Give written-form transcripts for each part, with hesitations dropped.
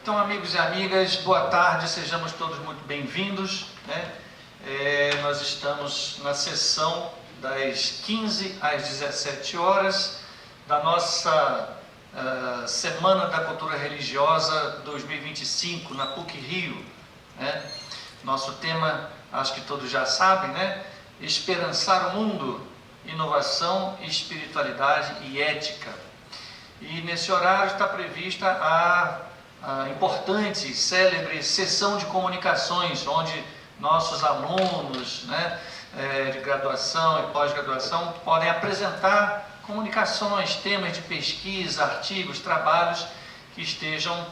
Então, amigos e amigas, boa tarde, sejamos todos muito bem-vindos, né? Nós estamos na sessão das 15 às 17 horas da nossa Semana da Cultura Religiosa 2025 na PUC-Rio, né? Nosso tema, acho que todos já sabem, né? Esperançar o mundo, inovação, espiritualidade e ética. E nesse horário está prevista a importante e célebre sessão de comunicações, onde nossos alunos, né, de graduação e pós-graduação podem apresentar comunicações, temas de pesquisa, artigos, trabalhos que estejam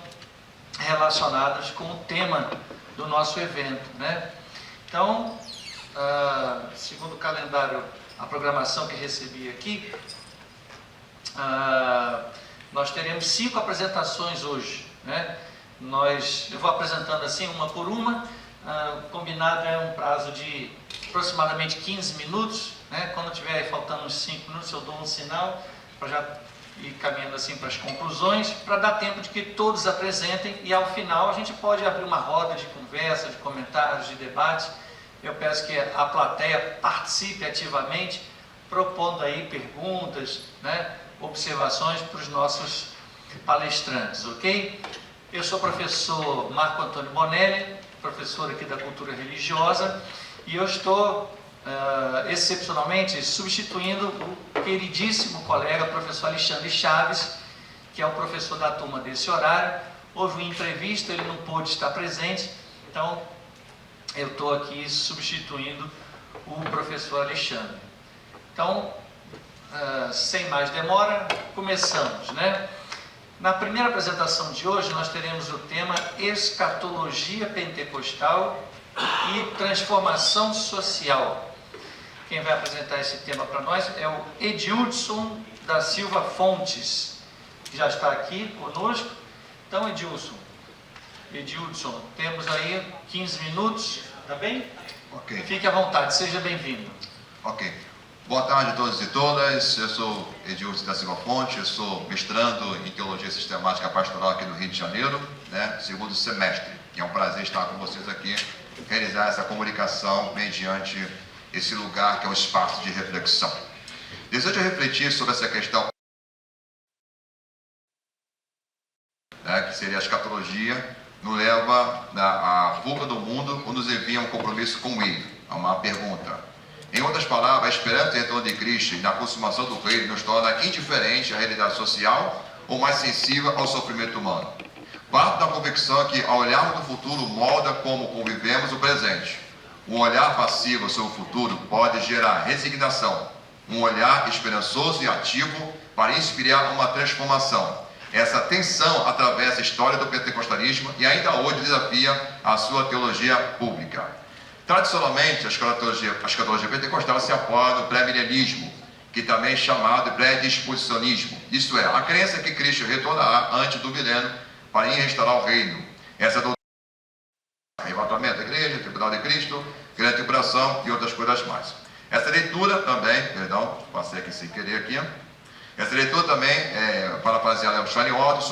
relacionados com o tema do nosso evento, né? Então, segundo o calendário, a programação que recebi aqui, nós teremos 5 apresentações hoje, né? Eu vou apresentando assim, uma por uma. Combinado é um prazo de aproximadamente 15 minutos, né? Quando tiver faltando uns 5 minutos, eu dou um sinal para já ir caminhando assim para as conclusões, para dar tempo de que todos apresentem e ao final a gente pode abrir uma roda de conversa, de comentários, de debate. Eu peço que a plateia participe ativamente, propondo aí perguntas, né, observações para os nossos palestrantes, ok? Eu sou o professor Marco Antônio Bonelli, professor aqui da Cultura Religiosa, e eu estou excepcionalmente substituindo o queridíssimo colega professor Alexandre Chaves, que é o professor da turma desse horário. Houve um imprevisto, ele não pôde estar presente, então eu estou aqui substituindo o professor Alexandre. Então, sem mais demora, começamos, né? Na primeira apresentação de hoje, nós teremos o tema Escatologia Pentecostal e Transformação Social. Quem vai apresentar esse tema para nós é o Edildson da Silva Fontes, que já está aqui conosco. Então, Edildson, temos aí 15 minutos, tá bem? Ok. Fique à vontade, seja bem-vindo. Ok. Boa tarde a todos e todas, eu sou Edildson da Silva Fonte, eu sou mestrando em Teologia Sistemática Pastoral aqui no Rio de Janeiro, né, segundo semestre, e é um prazer estar com vocês aqui, realizar essa comunicação mediante esse lugar que é um espaço de reflexão. Desejo refletir sobre essa questão, né, que seria a escatologia, nos leva à fuga do mundo ou nos envia um compromisso com ele, a uma pergunta. Em outras palavras, a esperança do retorno de Cristo e na consumação do reino nos torna indiferente à realidade social ou mais sensível ao sofrimento humano. Parto da convicção que, ao olharmos do futuro, molda como convivemos o presente. Um olhar passivo sobre o futuro pode gerar resignação. Um olhar esperançoso e ativo para inspirar uma transformação. Essa tensão atravessa a história do pentecostalismo e ainda hoje desafia a sua teologia pública. Tradicionalmente, a escatologia pentecostal se apoia no pré-milenismo, que também é chamado de pré-disposicionismo. Isto é, a crença que Cristo retornará antes do milênio para ir restaurar o reino. Essa doutrina, arrebatamento da igreja, tribunal de Cristo, grande tribulação e outras coisas mais. Essa leitura também, passei aqui sem querer aqui. Essa leitura também, parafraseada Leon Steinwald,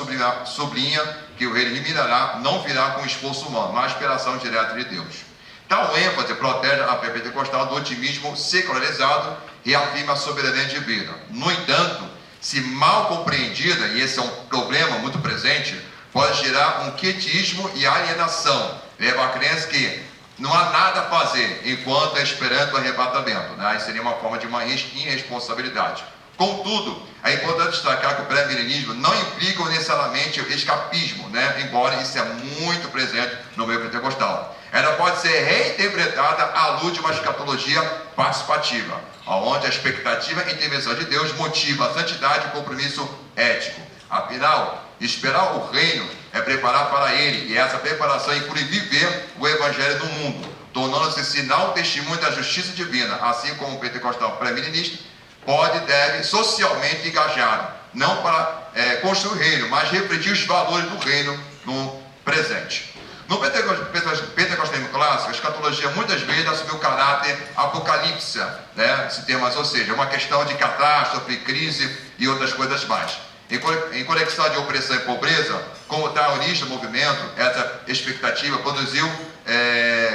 sublinha que o reino mirará não virá com esforço humano, mas pela ação direta de Deus. Tal ênfase protege a fé pentecostal do otimismo secularizado e afirma a soberania divina. No entanto, se mal compreendida, e esse é um problema muito presente, pode gerar um quietismo e alienação. Leva a crença que não há nada a fazer enquanto é esperando o arrebatamento, né? Isso seria uma forma de uma irresponsabilidade. Contudo, é importante destacar que o pré-milenismo não implica necessariamente o escapismo, né? Embora isso é muito presente no meio pentecostal. Ela pode ser reinterpretada à luz de uma escatologia participativa, onde a expectativa e intervenção de Deus motiva a santidade e compromisso ético. Afinal, esperar o reino é preparar para ele, e essa preparação inclui viver o evangelho no mundo, tornando-se sinal testemunho da justiça divina, assim como o pentecostal pré-milenista pode e deve socialmente engajado, não para construir o reino, mas refletir os valores do reino no presente. No pentecostalismo clássico, a escatologia muitas vezes assumiu o caráter apocalíptica, né? Esse termo, ou seja, uma questão de catástrofe, crise e outras coisas mais. Em conexão de opressão e pobreza, como está a origem do movimento, essa expectativa produziu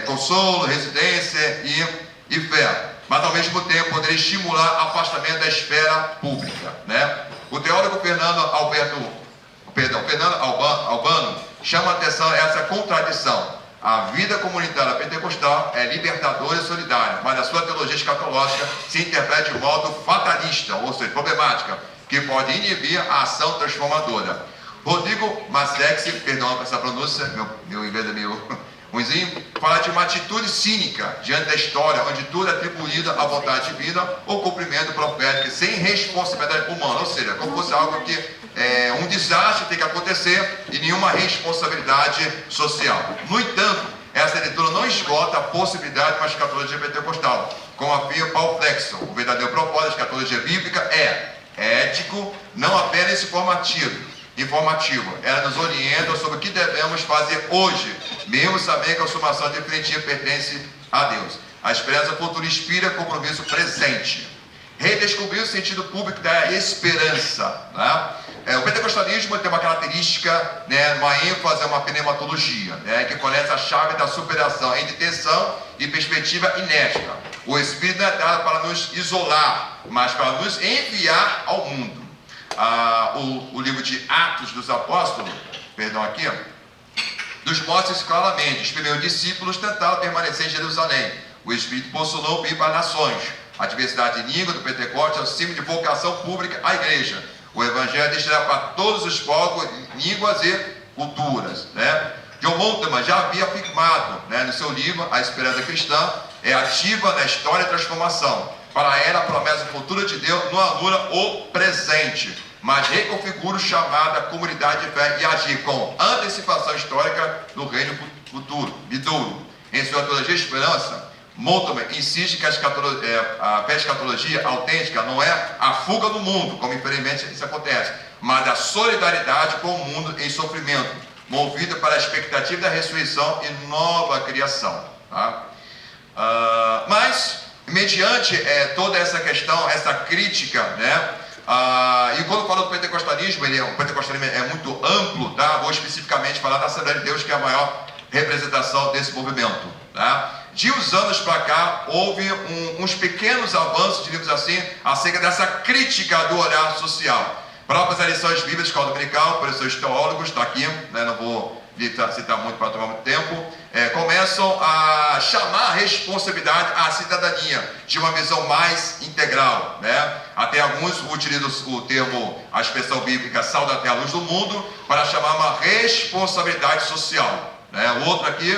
consolo, residência e fé, mas ao mesmo tempo poderia estimular afastamento da esfera pública, né? O teólogo Fernando Albano chama a atenção a essa contradição. A vida comunitária pentecostal é libertadora e solidária, mas a sua teologia escatológica se interpreta de modo fatalista, ou seja, problemática, que pode inibir a ação transformadora. Rodrigo Massex, perdão essa pronúncia, meu inglês é meio ruimzinho, fala de uma atitude cínica diante da história, onde tudo é atribuído à vontade divina ou cumprimento profético, sem responsabilidade humana, ou seja, como fosse algo que um desastre tem que acontecer e nenhuma responsabilidade social. No entanto, essa leitura não esgota a possibilidade de uma escatologia pentecostal. Como afirma Paul Flexon, o verdadeiro propósito da escatologia bíblica é ético, não apenas informativo. Ela nos orienta sobre o que devemos fazer hoje, mesmo sabendo que a consumação definitiva pertence a Deus. A esperança futura inspira compromisso presente. Redescobrir o sentido público da esperança, né? O pentecostalismo tem uma característica, né, uma ênfase, uma pneumatologia, né, que fornece a chave da superação entre tensão e perspectiva inédita. O Espírito não é dado para nos isolar, mas para nos enviar ao mundo. O livro de Atos dos Apóstolos, nos mostra isso claramente. Os primeiros discípulos tentaram permanecer em Jerusalém. O Espírito postulou vir para nações. A diversidade de língua do Pentecostes é o símbolo de vocação pública à igreja. O Evangelho é destinado para todos os povos, línguas e culturas, né? John Moltmann já havia afirmado, né, no seu livro A Esperança Cristã é ativa na história e transformação. Para ela, a promessa futura de Deus não anula o presente, mas reconfigura o chamado à comunidade de fé e agir com antecipação histórica no reino futuro, vidouro. Em sua teologia de esperança, Moltmann insiste que a fé escatologia autêntica não é a fuga do mundo, como infelizmente isso acontece, mas a solidariedade com o mundo em sofrimento, movida para a expectativa da ressurreição e nova criação. Tá? Mas, mediante toda essa questão, essa crítica, né? E quando falo do pentecostalismo, o pentecostalismo é muito amplo, tá? Vou especificamente falar da Assembleia de Deus, que é a maior representação desse movimento, tá? De uns anos para cá, houve uns pequenos avanços, diríamos assim, acerca dessa crítica do olhar social. Próprias lições bíblicas de escola dominical, professores teólogos, está aqui, né, não vou citar muito para tomar muito tempo, começam a chamar a responsabilidade à cidadania de uma visão mais integral, né? Até alguns utilizam o termo, a expressão bíblica, sal da terra, luz do mundo, para chamar uma responsabilidade social. O outro aqui,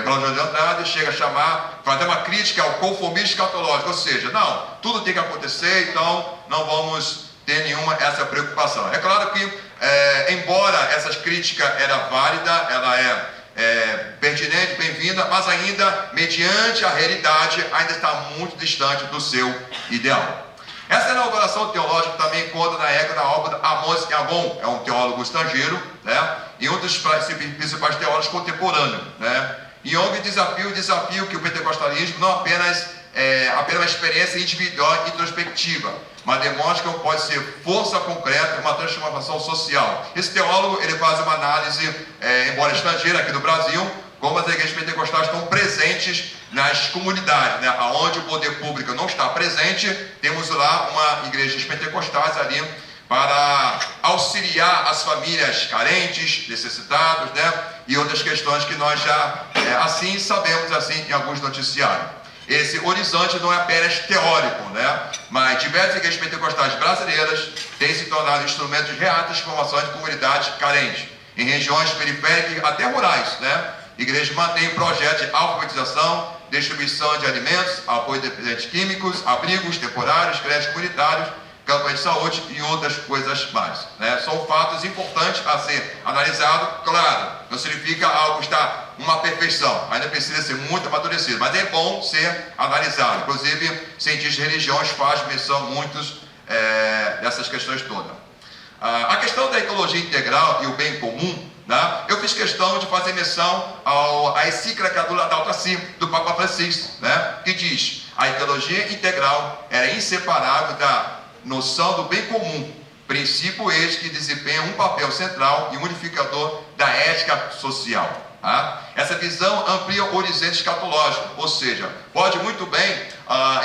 Valdir de Andrade, chega a chamar, fazer uma crítica ao conformismo escatológico, ou seja, não, tudo tem que acontecer, então não vamos ter nenhuma essa preocupação. É claro que, embora essa crítica era válida, ela é pertinente, bem-vinda, mas ainda, mediante a realidade, ainda está muito distante do seu ideal. Essa elaboração teológica também conta na época da obra de Amos Yavon, é um teólogo estrangeiro, né? E um dos principais teólogos contemporâneos, né? Young desafio que o pentecostalismo não apenas uma experiência individual e introspectiva, mas demonstra que pode ser força concreta, uma transformação social. Esse teólogo ele faz uma análise, embora estrangeira aqui no Brasil, como as igrejas pentecostais estão presentes nas comunidades, né? Onde o poder público não está presente, temos lá uma igreja pentecostais ali para auxiliar as famílias carentes, necessitados, né? E outras questões que nós já assim sabemos assim em alguns noticiários. Esse horizonte não é apenas teórico, né? Mas diversas igrejas pentecostais brasileiras têm se tornado instrumentos de real transformação de comunidades carentes, em regiões periféricas até rurais, né? Igrejas mantêm projetos de alfabetização, distribuição de alimentos, apoio de dependentes químicos, abrigos temporários, créditos comunitários, campanha de saúde e outras coisas mais, né? São fatos importantes a ser analisado, claro, não significa algo está uma perfeição, ainda precisa ser muito amadurecido, mas é bom ser analisado. Inclusive, cientistas de religiões fazem menção muitos dessas questões todas. A questão da ecologia integral e o bem comum, né? Eu fiz questão de fazer menção à encíclica do Laudato Si, do Papa Francisco, né? Que diz: a ecologia integral era inseparável da noção do bem comum, Princípio este que desempenha um papel central e unificador da ética social. Tá? Essa visão amplia o horizonte escatológico, ou seja, pode muito bem,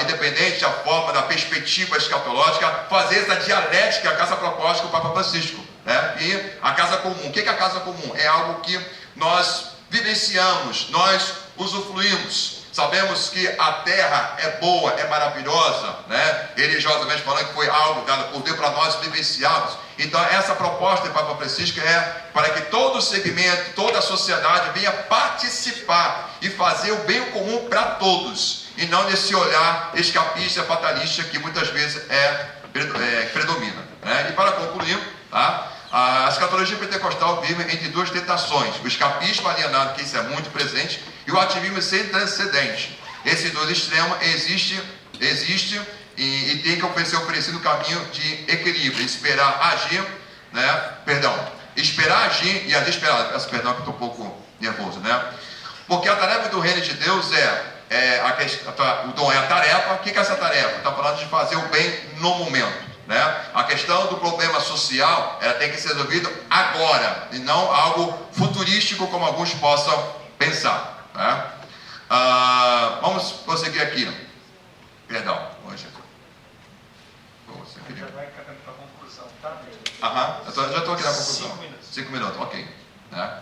independente da forma, da perspectiva escatológica, fazer essa dialética, a casa proposta com o Papa Francisco. Né? E a casa comum, o que é a casa comum? É algo que nós vivenciamos, nós usufruímos. Sabemos que a terra é boa, é maravilhosa, né? Religiosamente falando, que foi algo dado por Deus para nós vivenciarmos. Então, essa proposta do Papa Francisco é para que todo o segmento, toda a sociedade venha participar e fazer o bem comum para todos, e não nesse olhar escapista, fatalista, que muitas vezes predomina. Né? E para concluir, tá? A escatologia pentecostal vive entre duas tentações: o escapismo alienado, que isso é muito presente, e o ativismo sem transcendente. Esses dois extremos existem e tem que oferecer o caminho de equilíbrio, esperar agir, né? Esperar agir e agir esperar. Peço perdão que estou um pouco nervoso, né? Porque a tarefa do reino de Deus o dom é a tarefa. O que é essa tarefa? Está falando de fazer o bem no momento. Né? A questão do problema social, ela tem que ser resolvida agora, e não algo futurístico como alguns possam pensar. Né? Vamos prosseguir aqui. Perdão, hoje. Já vai caminhando para a conclusão, tá? Já estou aqui na conclusão. 5 minutos. 5 minutos, ok. Né?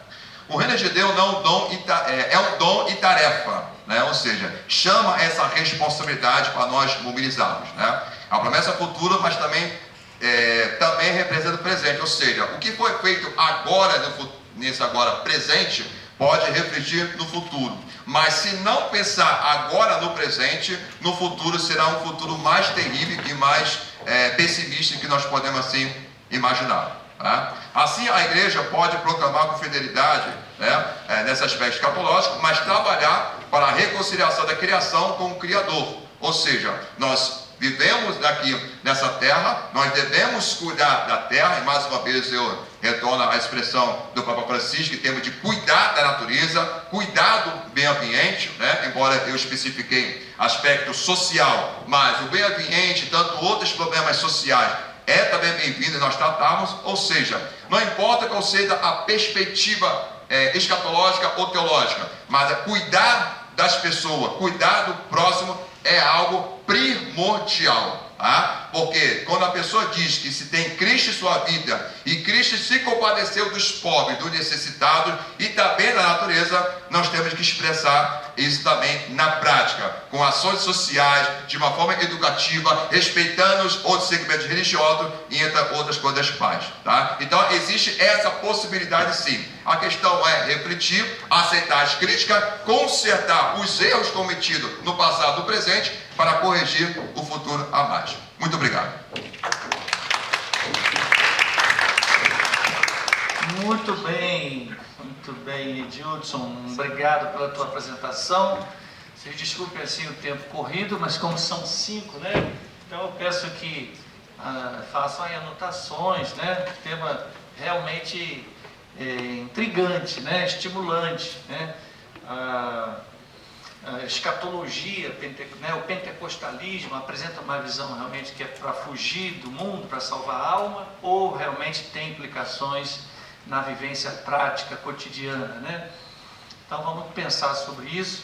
O reino de Deus não é um dom e tarefa, né? Ou seja, chama essa responsabilidade para nós mobilizarmos. Né? A promessa futura, mas também representa o presente, ou seja, o que foi feito agora, nesse agora presente, pode refletir no futuro. Mas se não pensar agora no presente, no futuro será um futuro mais terrível e mais pessimista que nós podemos assim imaginar. Tá? Assim, a igreja pode proclamar com fidelidade, né, nesse aspecto escatológico, mas trabalhar para a reconciliação da criação com o Criador. Ou seja, nós vivemos aqui nessa terra, nós devemos cuidar da terra, e mais uma vez eu retorno à expressão do Papa Francisco, que temos de cuidar da natureza, cuidar do meio ambiente, né? Embora eu especifiquei aspecto social, mas o meio ambiente, tanto outros problemas sociais, é também bem-vindo e nós tratamos. Ou seja, não importa qual seja a perspectiva escatológica ou teológica, mas cuidar das pessoas, cuidar do próximo é algo primordial. Tá? Porque quando a pessoa diz que se tem Cristo em sua vida, e Cristo se compadeceu dos pobres, dos necessitados e também da natureza, nós temos que expressar isso também na prática, com ações sociais, de uma forma educativa, respeitando os outros segmentos religiosos e entre outras coisas mais. Tá? Então existe essa possibilidade sim. A questão é refletir, aceitar as críticas, consertar os erros cometidos no passado e no presente, para corrigir o futuro a mais. Muito obrigado. Muito bem, Edilson. Obrigado pela tua apresentação. Vocês desculpem assim o tempo corrido, mas como são 5, né? Então eu peço que façam aí anotações, né? Tema realmente intrigante, né? Estimulante, né? A escatologia, né, o pentecostalismo apresenta uma visão realmente que é para fugir do mundo, para salvar a alma, ou realmente tem implicações na vivência prática, cotidiana, né? Então vamos pensar sobre isso.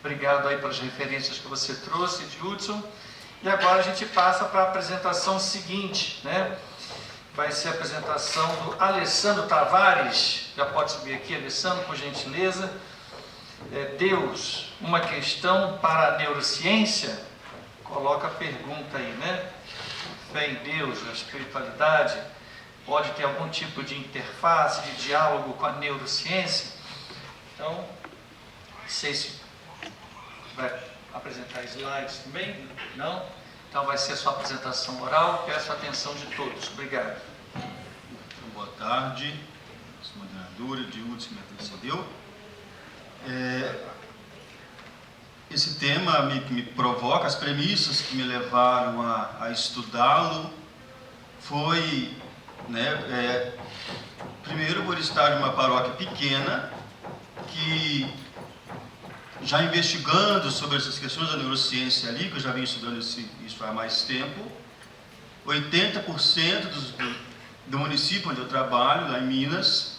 Obrigado aí pelas referências que você trouxe, Hudson. E agora a gente passa para a apresentação seguinte, né? Vai ser a apresentação do Alessandro Tavares. Já pode subir aqui, Alessandro, por gentileza. Deus, uma questão para a neurociência? Coloca a pergunta aí, né? Fé em Deus, a espiritualidade, pode ter algum tipo de interface, de diálogo com a neurociência? Então, não sei se vai apresentar slides também? Não? Então vai ser a sua apresentação oral. Peço a atenção de todos. Obrigado. Então, boa tarde, moderadora de Hudson me antecedeu. Esse tema me provoca, as premissas que me levaram a estudá-lo foi, né, primeiro por estar em uma paróquia pequena, que já investigando sobre essas questões da neurociência ali, que eu já venho estudando isso há mais tempo, 80% do município onde eu trabalho, lá em Minas,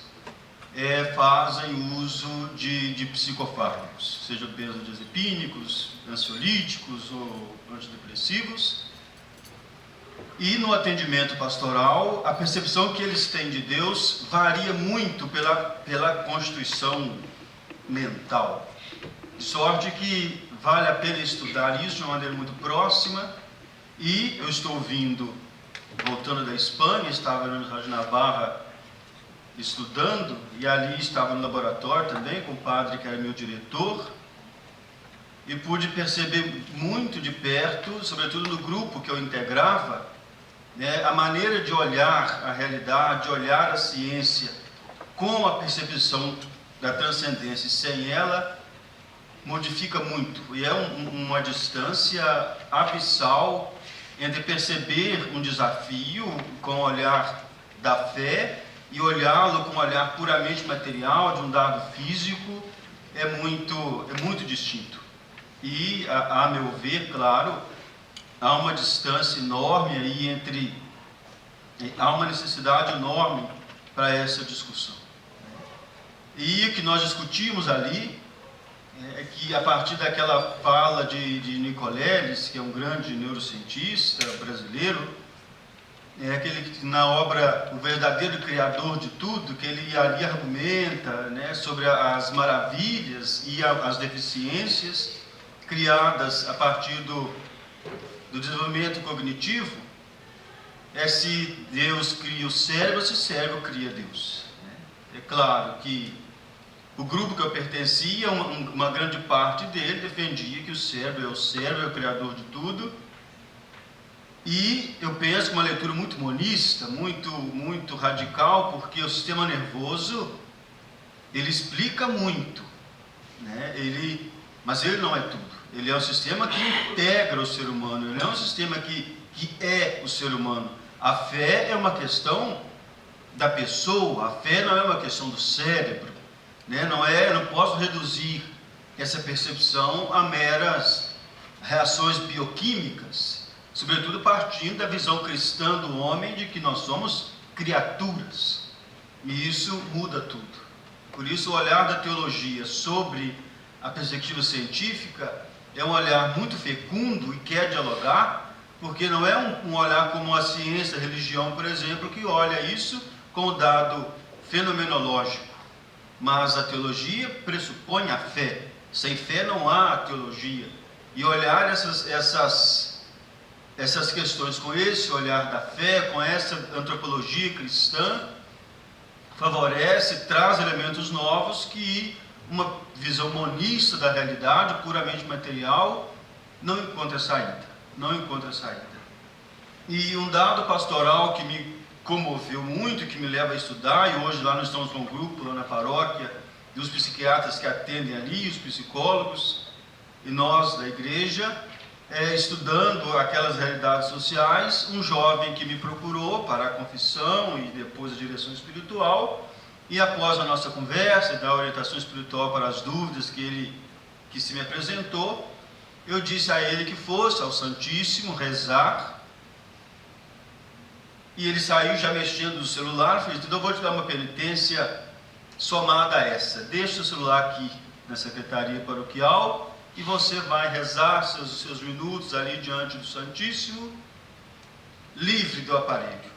fazem uso de psicofármacos, seja benzodiazepínicos, ansiolíticos ou antidepressivos. E no atendimento pastoral, a percepção que eles têm de Deus varia muito pela constituição mental. De sorte que vale a pena estudar isso de uma maneira muito próxima. E eu estou voltando da Espanha, estava na Universidade de Navarra estudando, e ali estava no laboratório também com o padre que era meu diretor, e pude perceber muito de perto, sobretudo no grupo que eu integrava, a maneira de olhar a realidade, de olhar a ciência com a percepção da transcendência, e sem ela modifica muito, e é uma distância abissal entre perceber um desafio com o olhar da fé e olhá-lo com um olhar puramente material, de um dado físico, é muito distinto. E, a meu ver, claro, há uma distância enorme aí há uma necessidade enorme para essa discussão. E o que nós discutimos ali é que, a partir daquela fala de Nicoleles, que é um grande neurocientista brasileiro, aquele que na obra O Verdadeiro Criador de Tudo, que ele ali argumenta sobre as maravilhas e as deficiências criadas a partir do desenvolvimento cognitivo, se Deus cria o cérebro, se o cérebro cria Deus. É claro que o grupo que eu pertencia, uma grande parte dele defendia que o cérebro é o criador de tudo. E eu penso que uma leitura muito monista, muito radical, porque o sistema nervoso, ele explica muito, mas ele não é tudo. Ele é um sistema que integra o ser humano, ele é um sistema que é o ser humano. A fé é uma questão da pessoa, a fé não é uma questão do cérebro. Não posso reduzir essa percepção a meras reações bioquímicas, sobretudo partindo da visão cristã do homem de que nós somos criaturas, e isso muda tudo. Por isso, o olhar da teologia sobre a perspectiva científica é um olhar muito fecundo e quer dialogar, porque não é um olhar como a ciência, a religião, por exemplo, que olha isso como dado fenomenológico. Mas a teologia pressupõe a fé. Sem fé não há teologia. E olhar essas questões com esse olhar da fé, com essa antropologia cristã, favorece, traz elementos novos que uma visão monista da realidade, puramente material, não encontra saída. E um dado pastoral que me comoveu muito, que me leva a estudar, e hoje lá nós estamos com um grupo lá na paróquia, dos psiquiatras que atendem ali, os psicólogos, e nós da igreja, estudando aquelas realidades sociais, um jovem que me procurou para a confissão e depois a direção espiritual, e após a nossa conversa, da orientação espiritual para as dúvidas que se me apresentou, eu disse a ele que fosse ao Santíssimo rezar. E ele saiu já mexendo no celular, falei, então eu vou te dar uma penitência somada a essa. Deixa o celular aqui na secretaria paroquial e você vai rezar seus minutos ali diante do Santíssimo, livre do aparelho.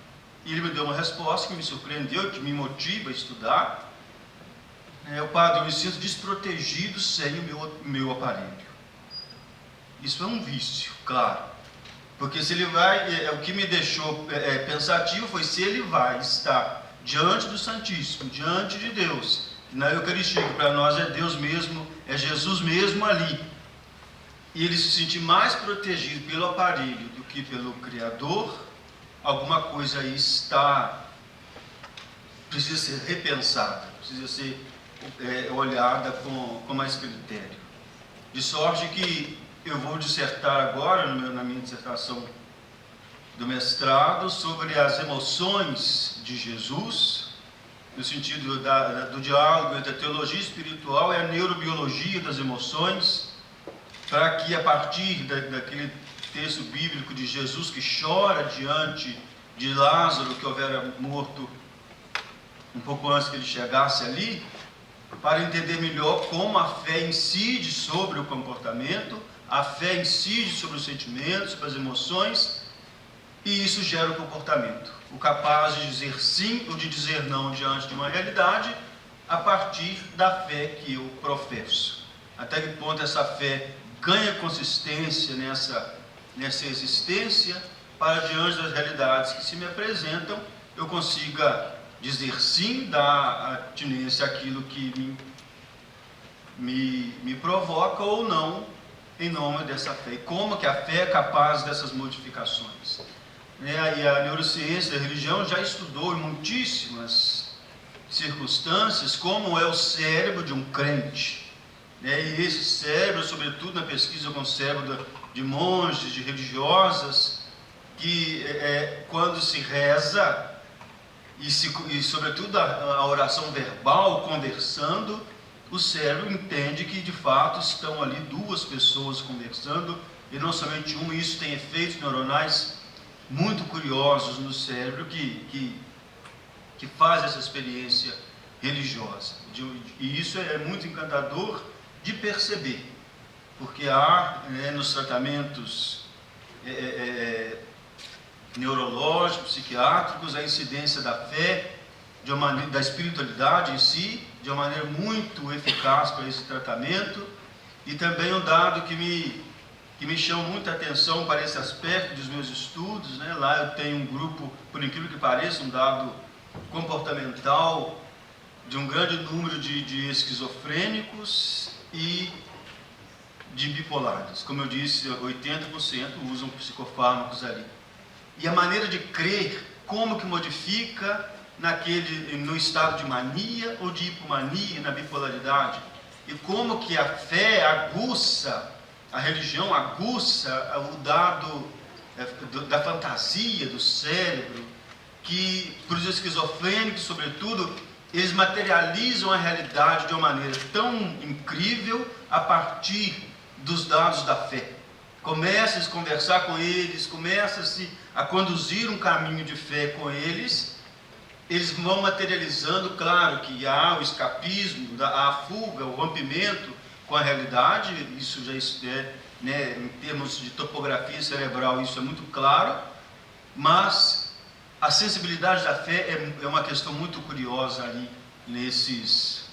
E ele me deu uma resposta que me surpreendeu, que me motiva a estudar. O padre, eu me sinto desprotegido sem o meu aparelho. Isso é um vício, claro. Porque se ele vai, o que me deixou pensativo foi se ele vai estar diante do Santíssimo, diante de Deus. Na Eucaristia, que para nós é Deus mesmo, é Jesus mesmo ali. E ele se sentir mais protegido pelo aparelho do que pelo Criador, alguma coisa aí precisa ser repensada, precisa ser olhada com mais critério. De sorte que eu vou dissertar agora, na minha dissertação do mestrado, sobre as emoções de Jesus, no sentido do diálogo entre a teologia espiritual e a neurobiologia das emoções, para que a partir daquele texto bíblico de Jesus que chora diante de Lázaro, que houvera morto um pouco antes que ele chegasse ali, para entender melhor como a fé incide sobre o comportamento, a fé incide sobre os sentimentos, sobre as emoções, e isso gera o comportamento. O capaz de dizer sim ou de dizer não diante de uma realidade, a partir da fé que eu professo. Até que ponto essa fé ganha consistência nessa existência, para diante das realidades que se me apresentam, eu consiga dizer sim, dar atinência àquilo que me provoca ou não, em nome dessa fé. E como que a fé é capaz dessas modificações? E a neurociência, a religião já estudou em muitíssimas circunstâncias como é o cérebro de um crente. E esse cérebro, sobretudo na pesquisa com o cérebro de monges, de religiosas, que quando se reza, e sobretudo a oração verbal, conversando, o cérebro entende que de fato estão ali duas pessoas conversando, e não somente uma, e isso tem efeitos neuronais muito curiosos no cérebro que faz essa experiência religiosa. E isso é muito encantador de perceber, porque há nos tratamentos neurológicos, psiquiátricos, a incidência da fé, da espiritualidade em si, de uma maneira muito eficaz para esse tratamento. E também um dado que me chama muita atenção para esse aspecto dos meus estudos, Lá eu tenho um grupo, por incrível que pareça, um dado comportamental de um grande número de esquizofrênicos e de bipolares. Como eu disse, 80% usam psicofármacos ali. E a maneira de crer, como que modifica no estado de mania ou de hipomania, na bipolaridade, e como que a fé aguça, a religião aguça o dado da fantasia do cérebro, que para os esquizofrênicos, sobretudo, eles materializam a realidade de uma maneira tão incrível a partir dos dados da fé. Começa-se a conversar com eles, começa-se a conduzir um caminho de fé com eles, eles vão materializando, claro que há o escapismo, a fuga, o rompimento com a realidade, isso já em termos de topografia cerebral, isso é muito claro, mas a sensibilidade da fé é uma questão muito curiosa ali nessas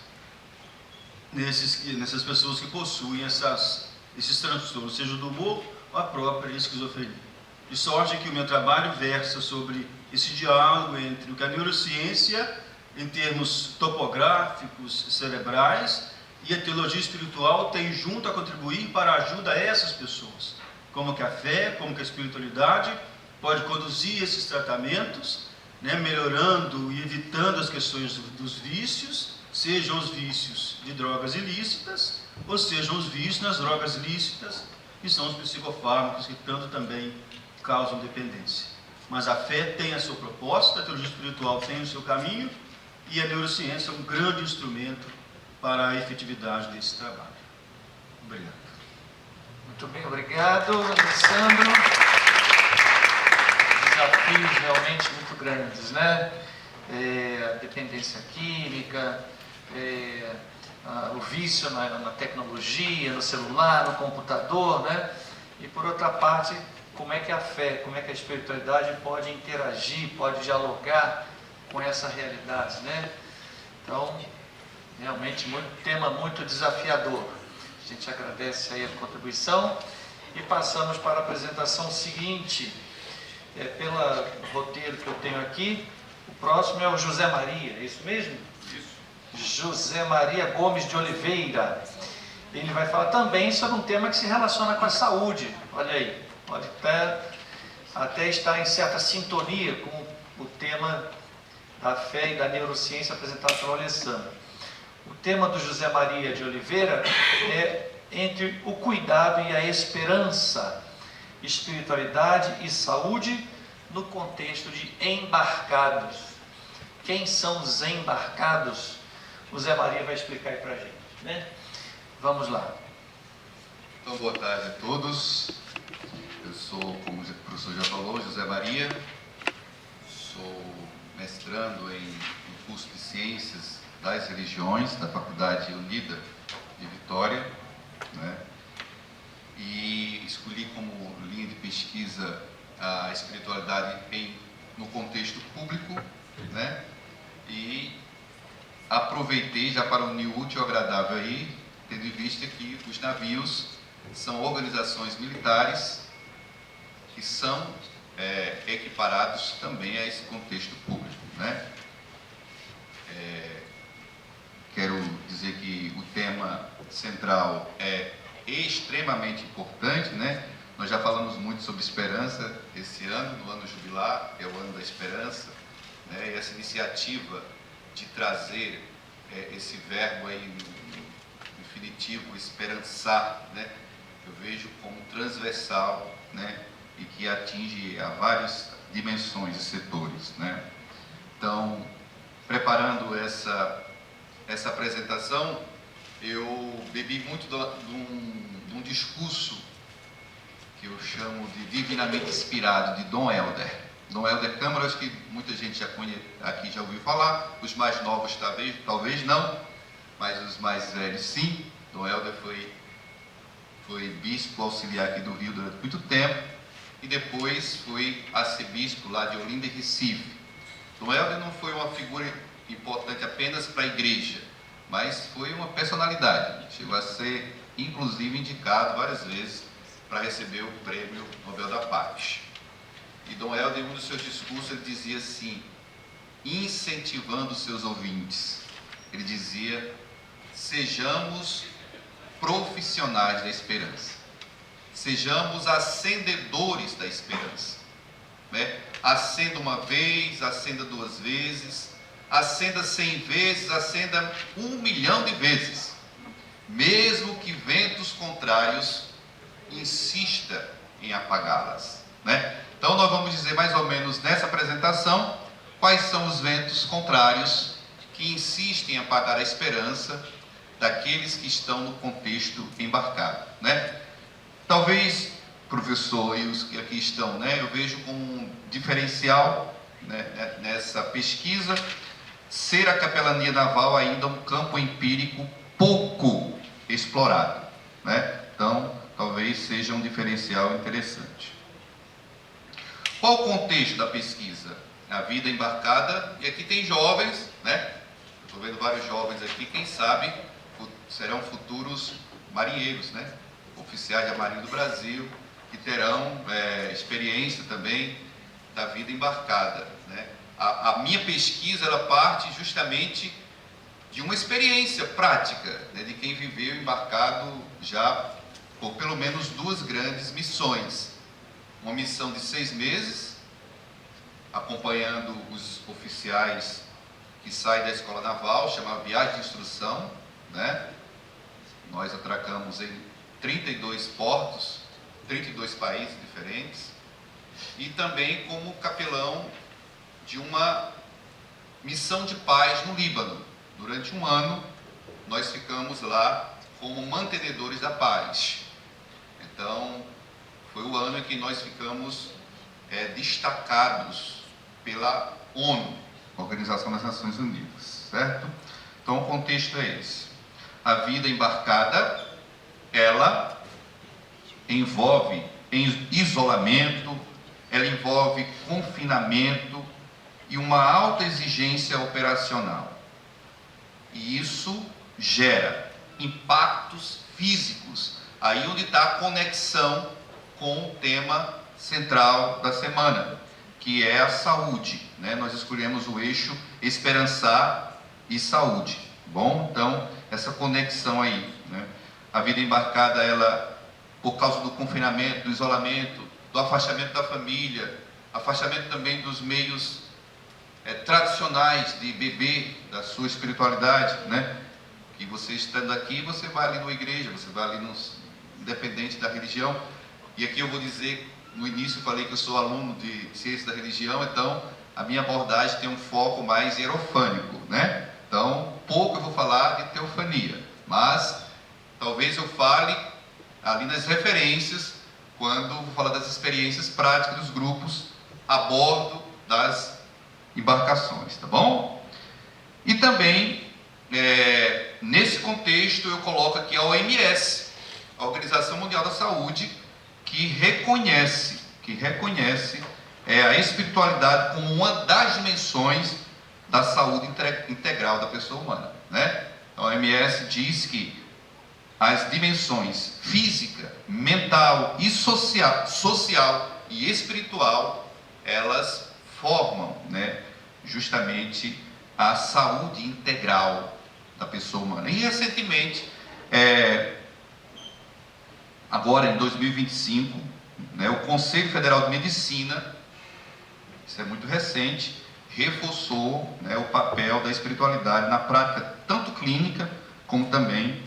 pessoas que possuem esses transtornos, seja do humor ou a própria esquizofrenia. De sorte que o meu trabalho versa sobre esse diálogo entre o que a neurociência, em termos topográficos, cerebrais, e a teologia espiritual tem junto a contribuir para a ajuda a essas pessoas. Como que a fé, como que a espiritualidade pode conduzir esses tratamentos, melhorando e evitando as questões dos vícios, sejam os vícios de drogas ilícitas, ou sejam os vícios nas drogas lícitas, que são os psicofármacos, que tanto também causam dependência. Mas a fé tem a sua proposta, a teologia espiritual tem o seu caminho, e a neurociência é um grande instrumento para a efetividade desse trabalho. Obrigado. Muito bem, obrigado, Alessandro. Desafios realmente muito grandes, a dependência química, o vício na tecnologia, no celular, no computador, E por outra parte, como é que a fé, como é que a espiritualidade pode interagir, pode dialogar com essa realidade, Então, realmente, tema muito desafiador. A gente agradece aí a contribuição e passamos para a apresentação seguinte. Pelo roteiro que eu tenho aqui, o próximo é o José Maria, é isso mesmo? Isso. José Maria Gomes de Oliveira. Ele vai falar também sobre um tema que se relaciona com a saúde. Olha aí, pode até estar em certa sintonia com o tema da fé e da neurociência apresentado pelo Alessandro. O tema do José Maria de Oliveira é entre o cuidado e a esperança, espiritualidade e saúde no contexto de embarcados. Quem são os embarcados? O Zé Maria vai explicar aí para a gente, Vamos lá. Então, boa tarde a todos. Eu Eu sou, como o professor já falou, José Maria, sou mestrando no curso de Ciências das Religiões da Faculdade Unida de Vitória, né? E escolhi como linha de pesquisa a espiritualidade no contexto público, né? E aproveitei já para unir o útil ao agradável aí, tendo em vista que os navios são organizações militares que são equiparados também a esse contexto público, né? Quero dizer que o tema central é extremamente importante, né? Nós já falamos muito sobre esperança esse ano, no ano jubilar, é o ano da esperança, né? E essa iniciativa de trazer esse verbo aí no infinitivo, esperançar, né? Eu vejo como transversal, né? E que atinge a várias dimensões e setores, né? Então, preparando essa apresentação, eu bebi muito de um discurso que eu chamo de Divinamente Inspirado, de Dom Helder. Dom Helder Câmara, acho que muita gente aqui já ouviu falar, os mais novos talvez não, mas os mais velhos sim. Dom Helder foi bispo auxiliar aqui do Rio durante muito tempo e depois foi arcebispo lá de Olinda e Recife. Dom Helder não foi uma figura importante apenas para a igreja, mas foi uma personalidade. Chegou a ser, inclusive, indicado várias vezes para receber o Prêmio Nobel da Paz. E Dom Helder, em um dos seus discursos, ele dizia assim, incentivando seus ouvintes, ele dizia: sejamos profissionais da esperança, sejamos acendedores da esperança, né? Acenda uma vez, acenda 2 vezes, acenda 100 vezes, acenda 1 milhão de vezes, mesmo que ventos contrários insista em apagá-las, né? Então nós vamos dizer mais ou menos nessa apresentação quais são os ventos contrários que insistem em apagar a esperança daqueles que estão no contexto embarcado, né? Talvez, professor, e os que aqui estão, né, eu vejo como um diferencial, né, nessa pesquisa, ser a capelania naval ainda um campo empírico pouco explorado, né? Então, talvez seja um diferencial interessante. Qual o contexto da pesquisa? A vida embarcada, e aqui tem jovens, né? Estou vendo vários jovens aqui, quem sabe serão futuros marinheiros, né? Oficiais da Marinha do Brasil, que terão experiência também da vida embarcada, né? A minha pesquisa, ela parte justamente de uma experiência prática, né, de quem viveu embarcado já por pelo menos 2 grandes missões. Uma missão de 6 meses, acompanhando os oficiais que saem da Escola Naval, chamada Viagem de Instrução, né? Nós atracamos em 32 portos, 32 países diferentes, e também como capelão de uma missão de paz no Líbano. Durante 1 ano, nós ficamos lá como mantenedores da paz. Então, foi o ano em que nós ficamos destacados pela ONU, Organização das Nações Unidas, certo? Então, o contexto é esse. A vida embarcada, ela envolve isolamento, ela envolve confinamento e uma alta exigência operacional. E isso gera impactos físicos, aí onde está a conexão com o tema central da semana, que é a saúde, né? Nós escolhemos o eixo esperançar e saúde, bom? Então, essa conexão aí, né? A vida embarcada, ela, por causa do confinamento, do isolamento, do afastamento da família, afastamento também dos meios tradicionais de beber da sua espiritualidade, né? Que você estando aqui, você vai ali numa igreja, você vai ali independente da religião. E aqui eu vou dizer, no início eu falei que eu sou aluno de ciência da religião, então a minha abordagem tem um foco mais hierofânico, né? Então, pouco eu vou falar de teofania, mas talvez eu fale ali nas referências, quando vou falar das experiências práticas dos grupos a bordo das embarcações, tá bom? E também, nesse contexto, eu coloco aqui a OMS, a Organização Mundial da Saúde, que reconhece a espiritualidade como uma das dimensões da saúde integral da pessoa humana, né? A OMS diz que as dimensões física, mental e social e espiritual, elas formam, né, justamente a saúde integral da pessoa humana. E recentemente, agora em 2025, né, o Conselho Federal de Medicina, isso é muito recente, reforçou, né, o papel da espiritualidade na prática tanto clínica como também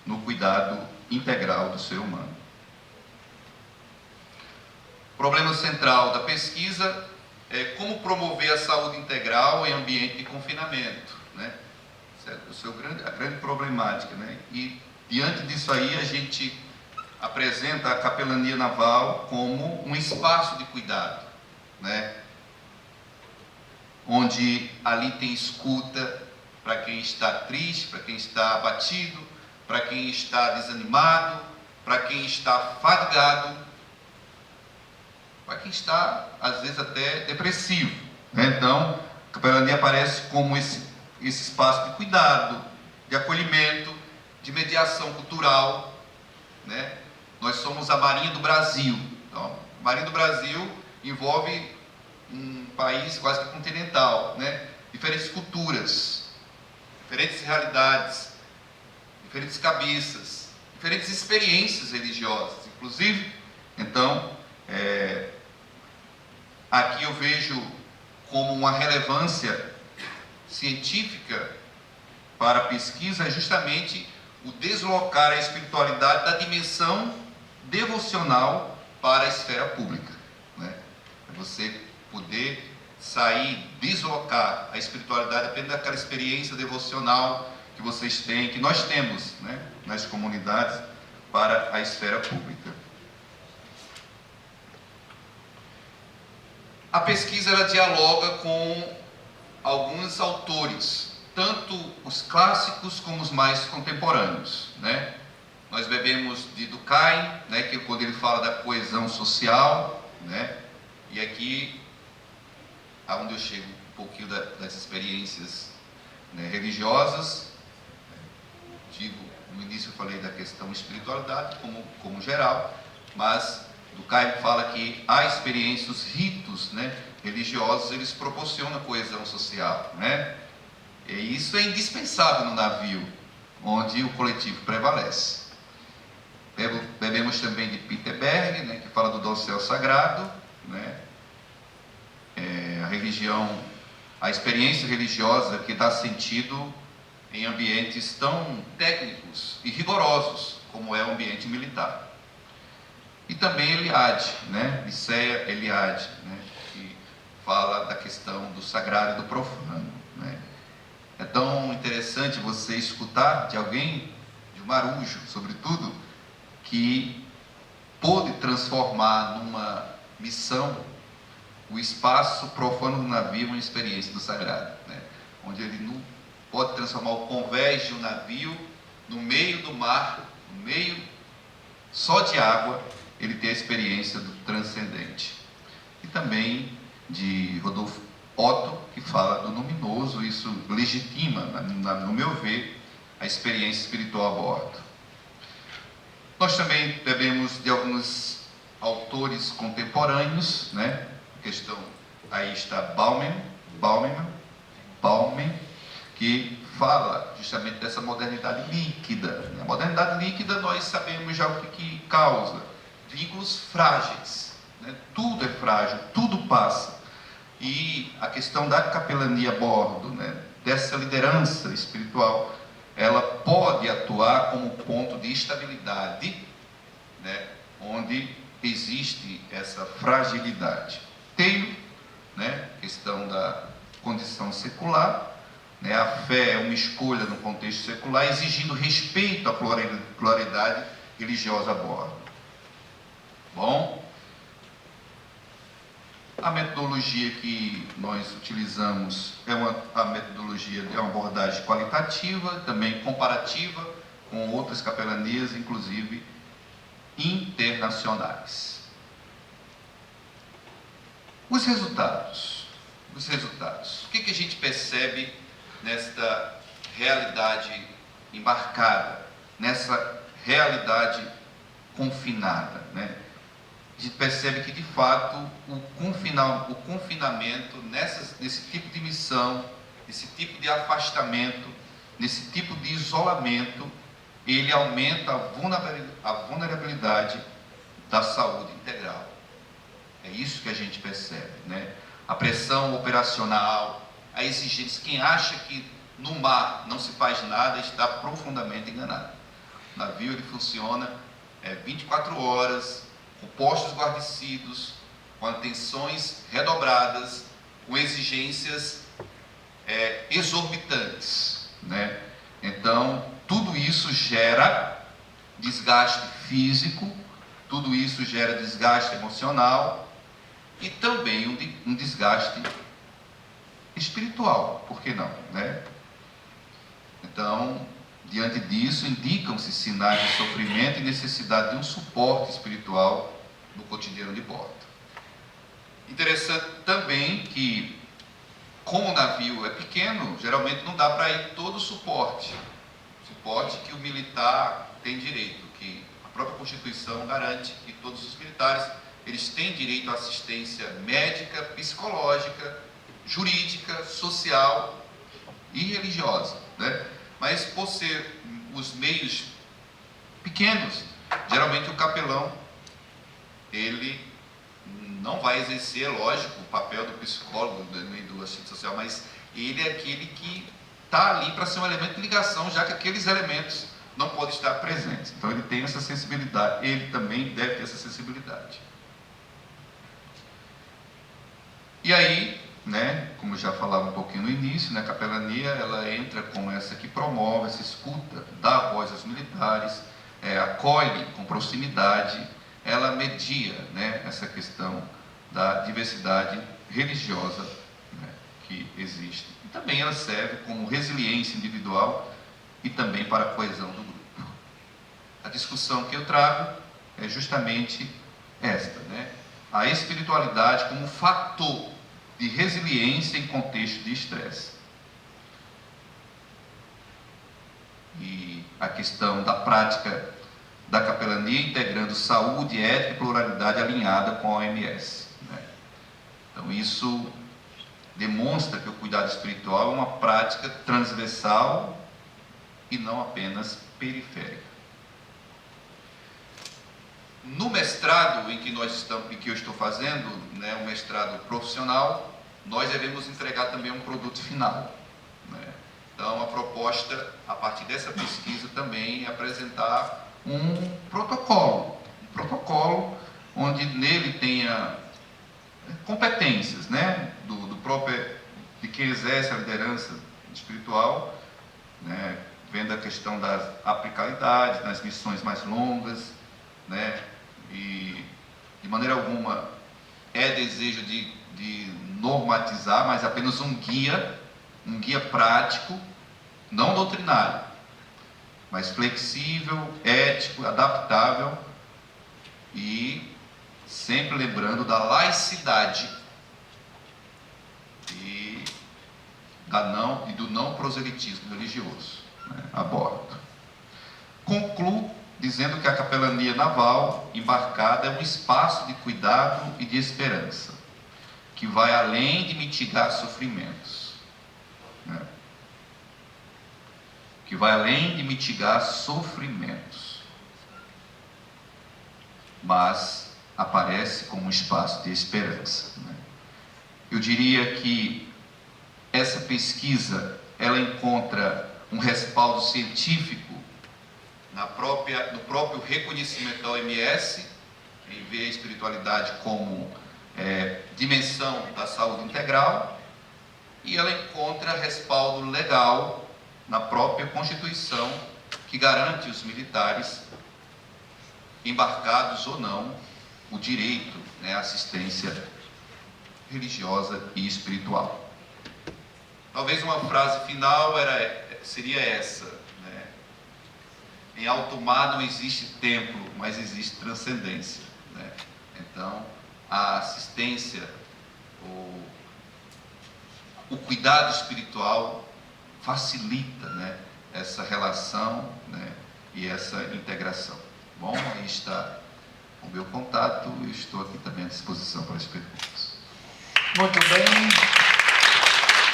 no cuidado integral do ser humano. O problema central da pesquisa é como promover a saúde integral em ambiente de confinamento, né? Essa é a grande problemática, né? E diante disso aí a gente apresenta a capelania naval como um espaço de cuidado, né? Onde ali tem escuta para quem está triste, para quem está abatido, para quem está desanimado, para quem está fadigado, para quem está, às vezes, até depressivo, né? Então, a capelania aparece como esse espaço de cuidado, de acolhimento, de mediação cultural, né? Nós somos a Marinha do Brasil. Então, a Marinha do Brasil envolve um país quase que continental, né? Diferentes culturas, diferentes realidades, diferentes cabeças, diferentes experiências religiosas, inclusive. Então, aqui eu vejo como uma relevância científica para a pesquisa justamente o deslocar a espiritualidade da dimensão devocional para a esfera pública, né? Você poder sair, deslocar a espiritualidade depende daquela experiência devocional que vocês têm, que nós temos, né, nas comunidades, para a esfera pública. A pesquisa ela dialoga com alguns autores, tanto os clássicos como os mais contemporâneos, né? Nós bebemos de Durkheim, né, que quando ele fala da coesão social, né? E aqui, aonde eu chego um pouquinho das experiências, né, religiosas, no início eu falei da questão espiritualidade como geral, mas Durkheim fala que a experiência, os ritos, né, religiosos, eles proporcionam coesão social, né? E isso é indispensável no navio, onde o coletivo prevalece. Bebemos também de Peter Berg, né, que fala do dossel sagrado, né? A experiência religiosa que dá sentido em ambientes tão técnicos e rigorosos como é o ambiente militar. E também Eliade, né? Liceia Eliade, né? Que fala da questão do sagrado e do profano, né? É tão interessante você escutar de alguém, de um marujo, sobretudo, que pôde transformar numa missão o espaço profano do navio em uma experiência do sagrado, né? Onde ele pode transformar o convés de um navio no meio do mar, no meio só de água, ele tem a experiência do transcendente. E também de Rodolfo Otto, que fala do luminoso, isso legitima, no meu ver, a experiência espiritual a bordo. Nós também bebemos de alguns autores contemporâneos, né? A questão, aí está Bauman, que fala justamente dessa modernidade líquida. A modernidade líquida, nós sabemos já o que causa. Vínculos frágeis, né? Tudo é frágil, tudo passa. E a questão da capelania a bordo, né, dessa liderança espiritual, ela pode atuar como ponto de estabilidade, né, onde existe essa fragilidade. Tem, né, questão da condição secular, né, a fé é uma escolha no contexto secular, exigindo respeito à pluralidade religiosa a bordo. Bom, a metodologia que nós utilizamos é uma abordagem qualitativa, também comparativa com outras capelanias, inclusive internacionais. Os resultados. O que a gente percebe nesta realidade embarcada, nessa realidade confinada, né? A gente percebe que, de fato, o confinamento nesse tipo de missão, nesse tipo de afastamento, nesse tipo de isolamento, ele aumenta a vulnerabilidade da saúde integral. É isso que a gente percebe, né? A pressão operacional, a exigência. Quem acha que no mar não se faz nada está profundamente enganado. O navio ele funciona 24 horas, com postos guarnecidos, com atenções redobradas, com exigências exorbitantes, né? Então, tudo isso gera desgaste físico, tudo isso gera desgaste emocional e também um desgaste espiritual, por que não, né? Então, diante disso, indicam-se sinais de sofrimento e necessidade de um suporte espiritual no cotidiano de bordo. Interessante também que, como o navio é pequeno, geralmente não dá para ir todo o suporte que o militar tem direito, que a própria Constituição garante que todos os militares eles têm direito à assistência médica, psicológica, jurídica, social e religiosa, né? Mas por ser os meios pequenos, geralmente o capelão ele não vai exercer, lógico, o papel do psicólogo, do assistente social, mas ele é aquele que está ali para ser um elemento de ligação, já que aqueles elementos não podem estar presentes. Então ele tem essa sensibilidade, ele também deve ter essa sensibilidade. E aí, né, como eu já falava um pouquinho no início, né, a capelania ela entra como essa que promove essa escuta, dá voz aos militares, acolhe com proximidade, ela media, né, essa questão da diversidade religiosa, né, que existe. E também ela serve como resiliência individual e também para a coesão do grupo. A discussão que eu trago é justamente esta, né, a espiritualidade como fator de resiliência em contexto de estresse. E a questão da prática da capelania integrando saúde, ética e pluralidade alinhada com a OMS, né? Então isso demonstra que o cuidado espiritual é uma prática transversal e não apenas periférica. No mestrado em que eu estou fazendo, né, um mestrado profissional, nós devemos entregar também um produto final, né? Então a proposta, a partir dessa pesquisa também, é apresentar um protocolo onde nele tenha competências, né, de quem exerce a liderança espiritual, né, vendo a questão das aplicabilidades, nas missões mais longas, né, e de maneira alguma é desejo de normatizar, mas apenas um guia prático, não doutrinário, mas flexível, ético, adaptável e sempre lembrando da laicidade e do não proselitismo religioso, né, a bordo. Concluo dizendo que a capelania naval embarcada é um espaço de cuidado e de esperança, que vai além de mitigar sofrimentos, né? Que vai além de mitigar sofrimentos, mas aparece como um espaço de esperança, né? Eu diria que essa pesquisa ela encontra um respaldo científico no próprio reconhecimento da OMS, em ver a espiritualidade como dimensão da saúde integral, e ela encontra respaldo legal na própria Constituição, que garante os militares, embarcados ou não, o direito, né, à assistência religiosa e espiritual. Talvez uma frase final seria essa, né? Em alto mar não existe templo, mas existe transcendência, né? Então, a assistência, o cuidado espiritual facilita, né, essa relação, né, e essa integração. Bom, aí está o meu contato e estou aqui também à disposição para as perguntas. Muito bem.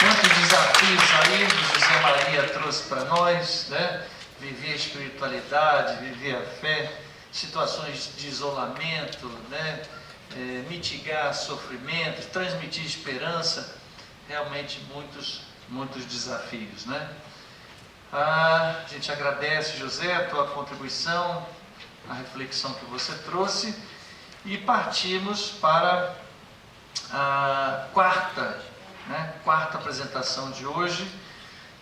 Quantos desafios aí que José Maria trouxe para nós, né? Viver a espiritualidade, viver a fé, situações de isolamento, né? Mitigar sofrimentos, transmitir esperança, realmente muitos desafios, né? A gente agradece, José, a tua contribuição, a reflexão que você trouxe, e partimos para a quarta apresentação de hoje,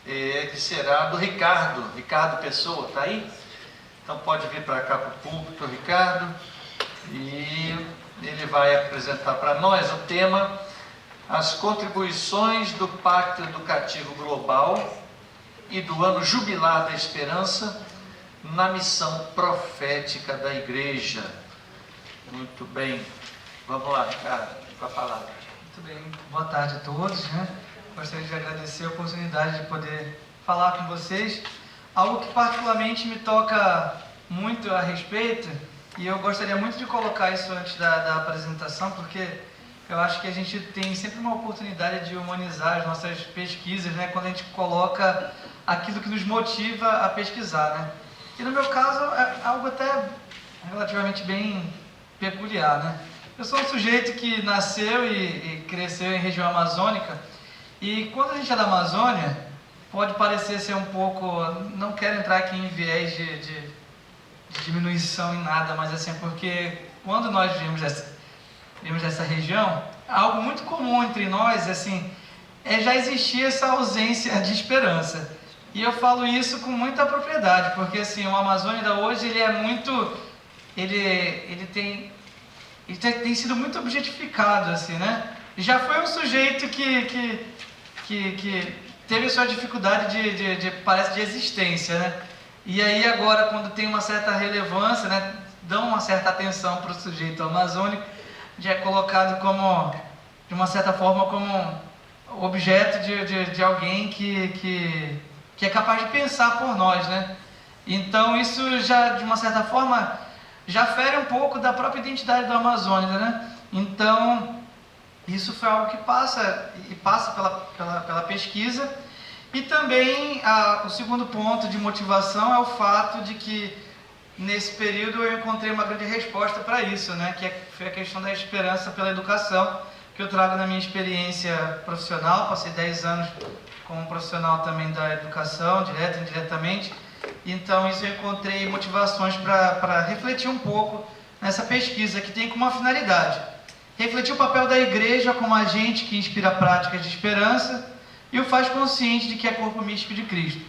que será do Ricardo Pessoa. Está aí? Então pode vir para cá para o púlpito, Ricardo, e ele vai apresentar para nós o tema: as contribuições do Pacto Educativo Global e do Ano Jubilar da Esperança na missão profética da Igreja. Muito bem. Vamos lá, Ricardo, com a palavra. Muito bem, boa tarde a todos, né? Gostaria de agradecer a oportunidade de poder falar com vocês. Algo que particularmente me toca muito a respeito, e eu gostaria muito de colocar isso antes da apresentação, porque eu acho que a gente tem sempre uma oportunidade de humanizar as nossas pesquisas, né? Quando a gente coloca aquilo que nos motiva a pesquisar, né? E no meu caso é algo até relativamente bem peculiar, né? Eu sou um sujeito que nasceu e cresceu em região amazônica, e quando a gente é da Amazônia, pode parecer ser um pouco, não quero entrar aqui em viés de diminuição em nada, mas assim, porque quando nós vimos essa região, algo muito comum entre nós, assim, já existia essa ausência de esperança. E eu falo isso com muita propriedade, porque assim, o Amazônia hoje, ele é muito, ele tem sido muito objetificado, assim, né? Já foi um sujeito que teve sua dificuldade parece, de existência, né? E aí agora, quando tem uma certa relevância, né, dão uma certa atenção para o sujeito amazônico, já é colocado como, de uma certa forma, como objeto de alguém que é capaz de pensar por nós, né? Então isso já, de uma certa forma, já fere um pouco da própria identidade do Amazônia, né? Então, isso foi algo que passa pela pesquisa. E também, o segundo ponto de motivação é o fato de que, nesse período, eu encontrei uma grande resposta para isso, né? Que foi a questão da esperança pela educação, que eu trago na minha experiência profissional. Passei 10 anos como profissional também da educação, direto e indiretamente. Então, isso eu encontrei motivações para refletir um pouco nessa pesquisa, que tem como uma finalidade refletir o papel da igreja como agente que inspira práticas de esperança e o faz consciente de que é corpo místico de Cristo.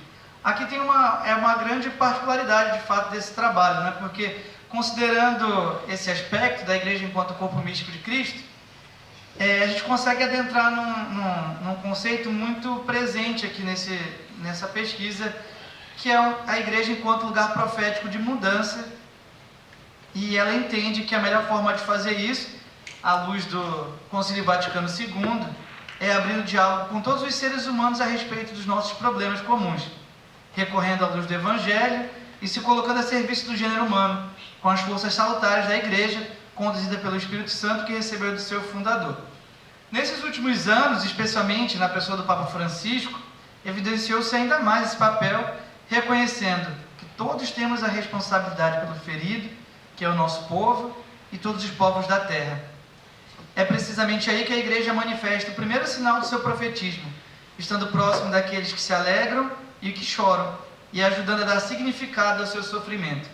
Aqui tem uma grande particularidade, de fato, desse trabalho, né? Porque, considerando esse aspecto da igreja enquanto corpo místico de Cristo, a gente consegue adentrar num conceito muito presente aqui nessa pesquisa, que é a igreja enquanto lugar profético de mudança, e ela entende que a melhor forma de fazer isso, à luz do Concílio Vaticano II, é abrir o diálogo com todos os seres humanos a respeito dos nossos problemas comuns, recorrendo à luz do Evangelho e se colocando a serviço do gênero humano, com as forças salutares da igreja, conduzida pelo Espírito Santo que recebeu do seu fundador. Nesses últimos anos, especialmente na pessoa do Papa Francisco, evidenciou-se ainda mais esse papel, reconhecendo que todos temos a responsabilidade pelo ferido, que é o nosso povo, e todos os povos da terra. É precisamente aí que a igreja manifesta o primeiro sinal do seu profetismo, estando próximo daqueles que se alegram e que choram, e ajudando a dar significado ao seu sofrimento.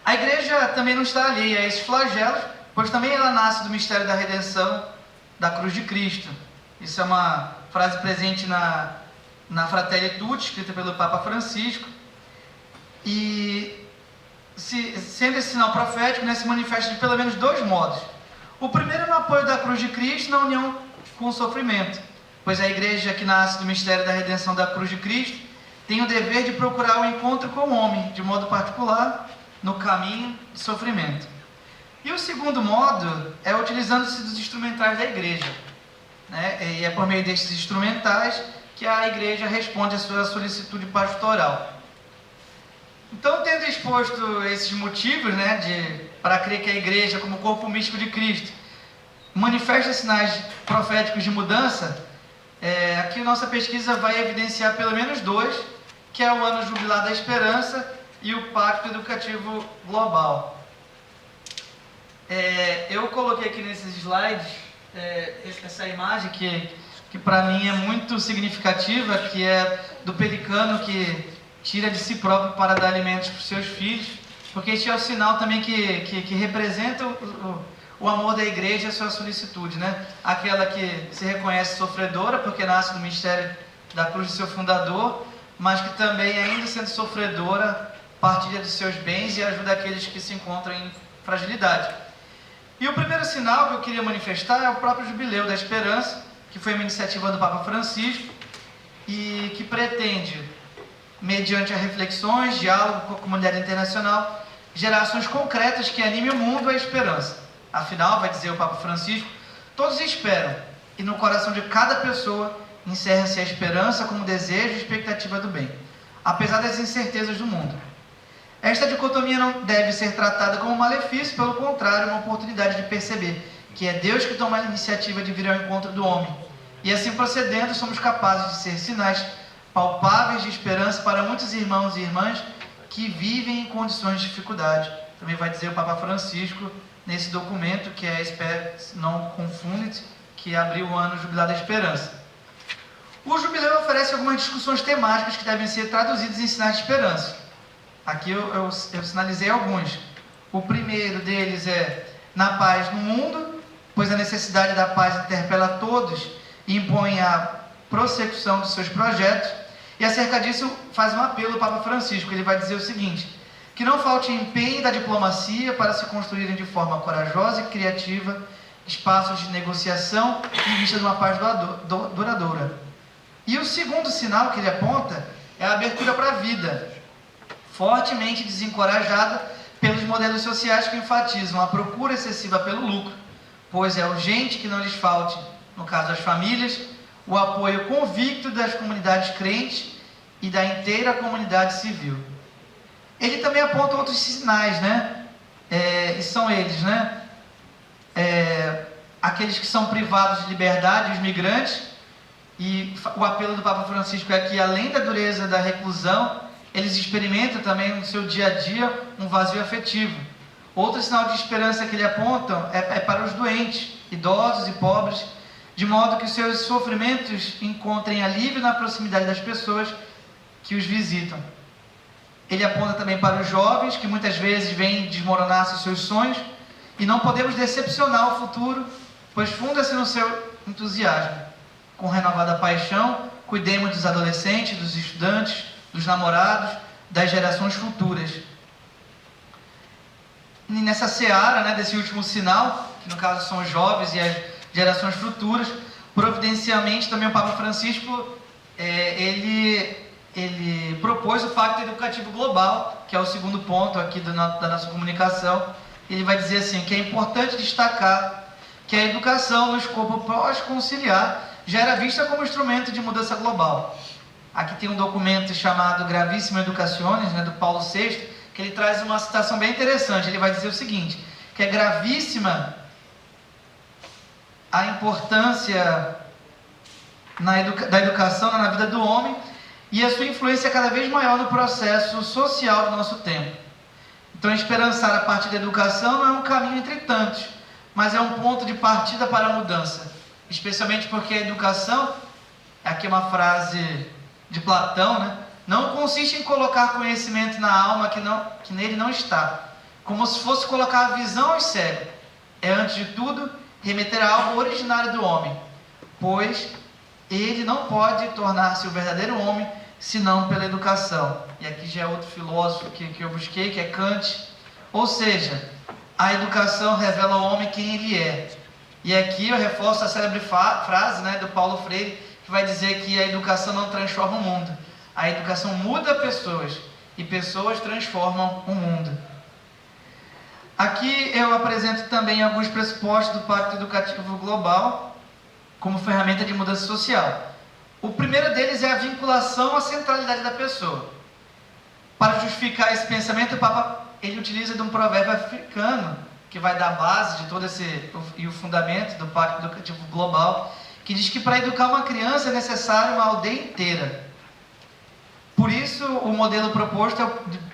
A igreja também não está alheia a esses flagelos, pois também ela nasce do mistério da redenção da cruz de Cristo. Isso é uma frase presente na Fratelli Tutti, escrita pelo Papa Francisco. E sendo esse sinal profético, né, se manifesta de pelo menos 2 modos. O primeiro é no apoio da cruz de Cristo na união com o sofrimento, pois a igreja que nasce do mistério da redenção da cruz de Cristo tem o dever de procurar o encontro com o homem, de modo particular, no caminho de sofrimento. E o segundo modo é utilizando-se dos instrumentais da igreja, né? E é por meio desses instrumentais que a igreja responde à sua solicitude pastoral. Então, tendo exposto esses motivos, né, para crer que a igreja, como corpo místico de Cristo, manifesta sinais proféticos de mudança, aqui nossa pesquisa vai evidenciar pelo menos 2, que é o ano jubilar da esperança e o Pacto Educativo Global. Eu coloquei aqui nesses slides essa imagem que para mim é muito significativa, que é do pelicano que tira de si próprio para dar alimentos para os seus filhos, porque este é o sinal também que representa o amor da igreja e a sua solicitude, né? Aquela que se reconhece sofredora, porque nasce do mistério da cruz de seu fundador, mas que também, ainda sendo sofredora, partilha dos seus bens e ajuda aqueles que se encontram em fragilidade. E o primeiro sinal que eu queria manifestar é o próprio Jubileu da Esperança, que foi uma iniciativa do Papa Francisco e que pretende, mediante as reflexões, diálogo com a comunidade internacional, gerar ações concretas que animem o mundo à esperança. Afinal, vai dizer o Papa Francisco, todos esperam, e no coração de cada pessoa encerra-se a esperança como desejo e expectativa do bem, apesar das incertezas do mundo. Esta dicotomia não deve ser tratada como um malefício, pelo contrário, uma oportunidade de perceber que é Deus que toma a iniciativa de vir ao encontro do homem. E assim procedendo, somos capazes de ser sinais palpáveis de esperança para muitos irmãos e irmãs que vivem em condições de dificuldade. Também vai dizer o Papa Francisco nesse documento, que é Spes non confunit, que abriu o ano jubilar da esperança. O jubileu oferece algumas discussões temáticas que devem ser traduzidas em sinais de esperança. Aqui eu sinalizei alguns. O primeiro deles é na paz no mundo, pois a necessidade da paz interpela todos e impõe a prossecução dos seus projetos. E acerca disso faz um apelo o Papa Francisco. Ele vai dizer o seguinte: que não falte empenho da diplomacia para se construírem de forma corajosa e criativa espaços de negociação em vista de uma paz duradoura. E o segundo sinal que ele aponta é a abertura para a vida, fortemente desencorajada pelos modelos sociais que enfatizam a procura excessiva pelo lucro, pois é urgente que não lhes falte, no caso das famílias, o apoio convicto das comunidades crentes e da inteira comunidade civil. Ele também aponta outros sinais, né? E são eles, né? Aqueles que são privados de liberdade, os migrantes, e o apelo do Papa Francisco é que, além da dureza da reclusão, eles experimentam também no seu dia a dia um vazio afetivo. Outro sinal de esperança que ele aponta é para os doentes, idosos e pobres, de modo que os seus sofrimentos encontrem alívio na proximidade das pessoas que os visitam. Ele aponta também para os jovens, que muitas vezes vêm desmoronar-se os seus sonhos, e não podemos decepcionar o futuro, pois funda-se no seu entusiasmo. Com renovada paixão, cuidemos dos adolescentes, dos estudantes, dos namorados, das gerações futuras. E nessa seara, né, desse último sinal, que no caso são os jovens e as gerações futuras, providencialmente também o Papa Francisco, ele propôs o Pacto Educativo Global, que é o segundo ponto aqui da nossa comunicação. Ele vai dizer assim, que é importante destacar que a educação no escopo pós-conciliar já era vista como instrumento de mudança global. Aqui tem um documento chamado Gravissima Educationes, né, do Paulo VI, que ele traz uma citação bem interessante. Ele vai dizer o seguinte, que é gravíssima a importância da educação na vida do homem e a sua influência é cada vez maior no processo social do nosso tempo. Então, esperançar a partir da educação não é um caminho entre tantos, mas é um ponto de partida para a mudança, especialmente porque a educação, aqui é uma frase de Platão, né? Não consiste em colocar conhecimento na alma que nele não está, como se fosse colocar a visão aos cegos. É, antes de tudo, remeter a algo originário do homem, pois ele não pode tornar-se o verdadeiro homem senão pela educação. E aqui já é outro filósofo que eu busquei, que é Kant, Ou seja, a educação revela ao homem quem ele é. E aqui eu reforço a célebre frase, né, do Paulo Freire, que vai dizer que a educação não transforma o mundo. A educação muda pessoas e pessoas transformam o mundo. Aqui eu apresento também alguns pressupostos do Pacto Educativo Global como ferramenta de mudança social. O primeiro deles é a vinculação à centralidade da pessoa. Para justificar esse pensamento, o Papa ele utiliza de um provérbio africano, que vai dar base de todo e o fundamento do Pacto Educativo Global, que diz que para educar uma criança é necessário uma aldeia inteira. Por isso, o modelo proposto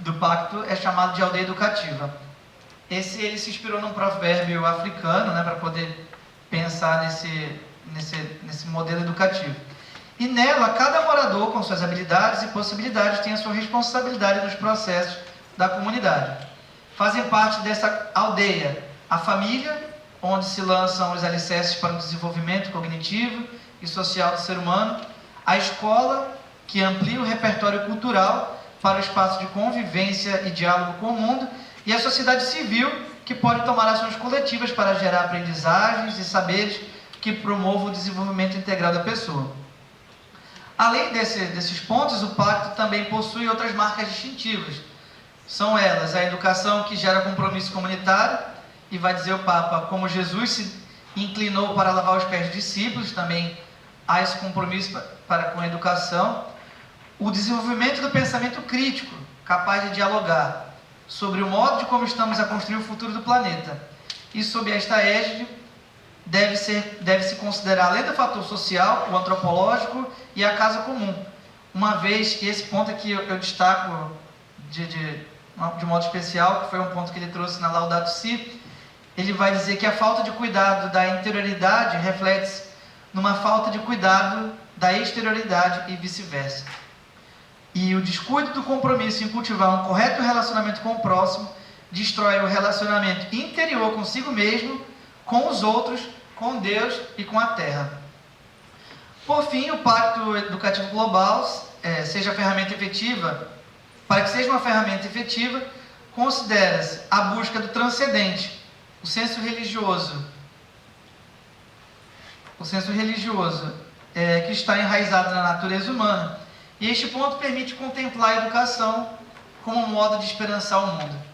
do Pacto é chamado de aldeia educativa. Ele se inspirou num provérbio africano, né, para poder pensar nesse modelo educativo. E nela, cada morador, com suas habilidades e possibilidades, tem a sua responsabilidade nos processos da comunidade. Fazem parte dessa aldeia a família, onde se lançam os alicerces para o desenvolvimento cognitivo e social do ser humano, a escola, que amplia o repertório cultural para o espaço de convivência e diálogo com o mundo, e a sociedade civil, que pode tomar ações coletivas para gerar aprendizagens e saberes que promovam o desenvolvimento integral da pessoa. Além desses pontos, o Pacto também possui outras marcas distintivas. São elas a educação que gera compromisso comunitário, e vai dizer o Papa, como Jesus se inclinou para lavar os pés dos discípulos, também há esse compromisso com a educação. O desenvolvimento do pensamento crítico, capaz de dialogar sobre o modo de como estamos a construir o futuro do planeta. E sob esta égide, deve-se considerar, além do fator social, o antropológico e a casa comum. Uma vez que esse ponto aqui eu destaco de modo especial, que foi um ponto que ele trouxe na Laudato Si, ele vai dizer que a falta de cuidado da interioridade reflete-se numa falta de cuidado da exterioridade e vice-versa. E o descuido do compromisso em cultivar um correto relacionamento com o próximo destrói o relacionamento interior consigo mesmo, com os outros, com Deus e com a terra. Por fim, o Pacto Educativo Global, seja ferramenta efetiva, para que seja uma ferramenta efetiva, considera-se a busca do transcendente, o senso religioso que está enraizado na natureza humana. E este ponto permite contemplar a educação como um modo de esperançar o mundo.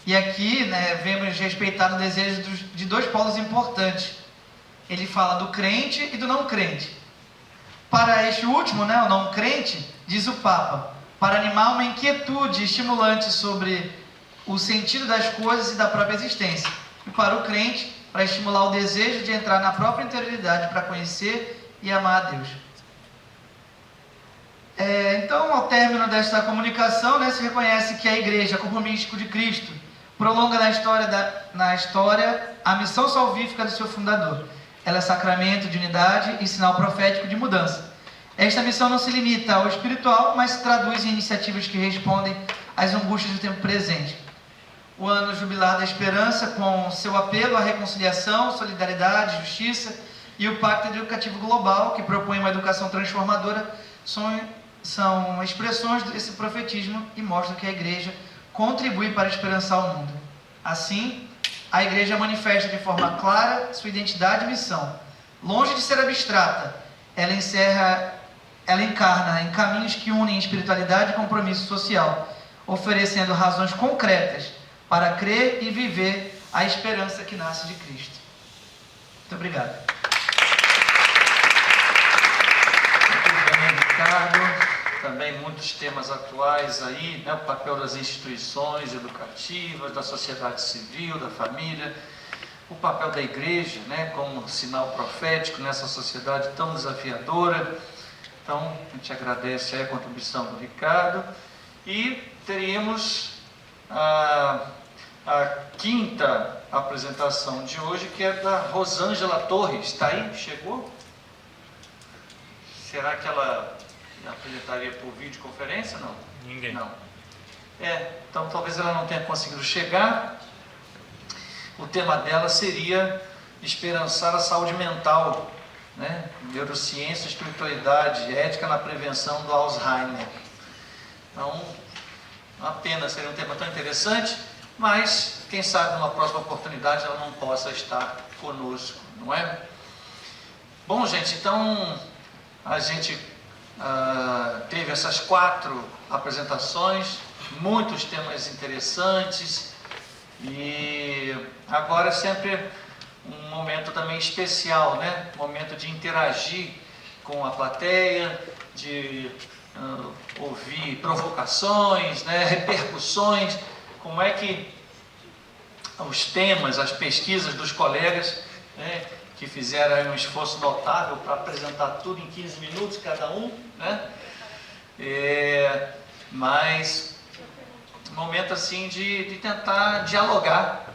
E aqui, vemos respeitar o desejo de dois polos importantes. Ele fala do crente e do não crente. Para este último, o não crente, diz o Papa, para animar uma inquietude estimulante sobre o sentido das coisas e da própria existência. E para o crente, para estimular o desejo de entrar na própria interioridade para conhecer e amar a Deus. Então, ao término desta comunicação, se reconhece que a Igreja, corpo místico de Cristo, prolonga na história a missão salvífica do seu fundador. Ela é sacramento de unidade e sinal profético de mudança. Esta missão não se limita ao espiritual, mas se traduz em iniciativas que respondem às angústias do tempo presente. O ano jubilar da esperança, com seu apelo à reconciliação, solidariedade, justiça, e o Pacto Educativo Global, que propõe uma educação transformadora, são expressões desse profetismo e mostram que a Igreja contribui para esperançar o mundo. Assim, a Igreja manifesta de forma clara sua identidade e missão. Longe de ser abstrata, ela encarna em caminhos que unem espiritualidade e compromisso social, oferecendo razões concretas para crer e viver a esperança que nasce de Cristo. Muito obrigado. Muito bem, Ricardo. Também muitos temas atuais aí, o papel das instituições educativas, da sociedade civil, da família, o papel da igreja, como sinal profético nessa sociedade tão desafiadora. Então, a gente agradece a contribuição do Ricardo e teríamos a quinta apresentação de hoje, que é da Rosângela Torres. Está aí? Chegou? Será que ela apresentaria por videoconferência? Não? Ninguém. Não. Então talvez ela não tenha conseguido chegar. O tema dela seria esperançar a saúde mental, neurociência, espiritualidade, ética na prevenção do Alzheimer. Então, uma pena, seria um tema tão interessante, mas quem sabe numa próxima oportunidade ela não possa estar conosco, não é? Bom, gente, então a gente teve essas 4 apresentações, muitos temas interessantes, e agora é sempre um momento também especial, né? Momento de interagir com a plateia, de ouvir provocações, né? Repercussões, como é que os temas, as pesquisas dos colegas, né? Que fizeram aí um esforço notável para apresentar tudo em 15 minutos cada um, né? Mas momento assim de tentar dialogar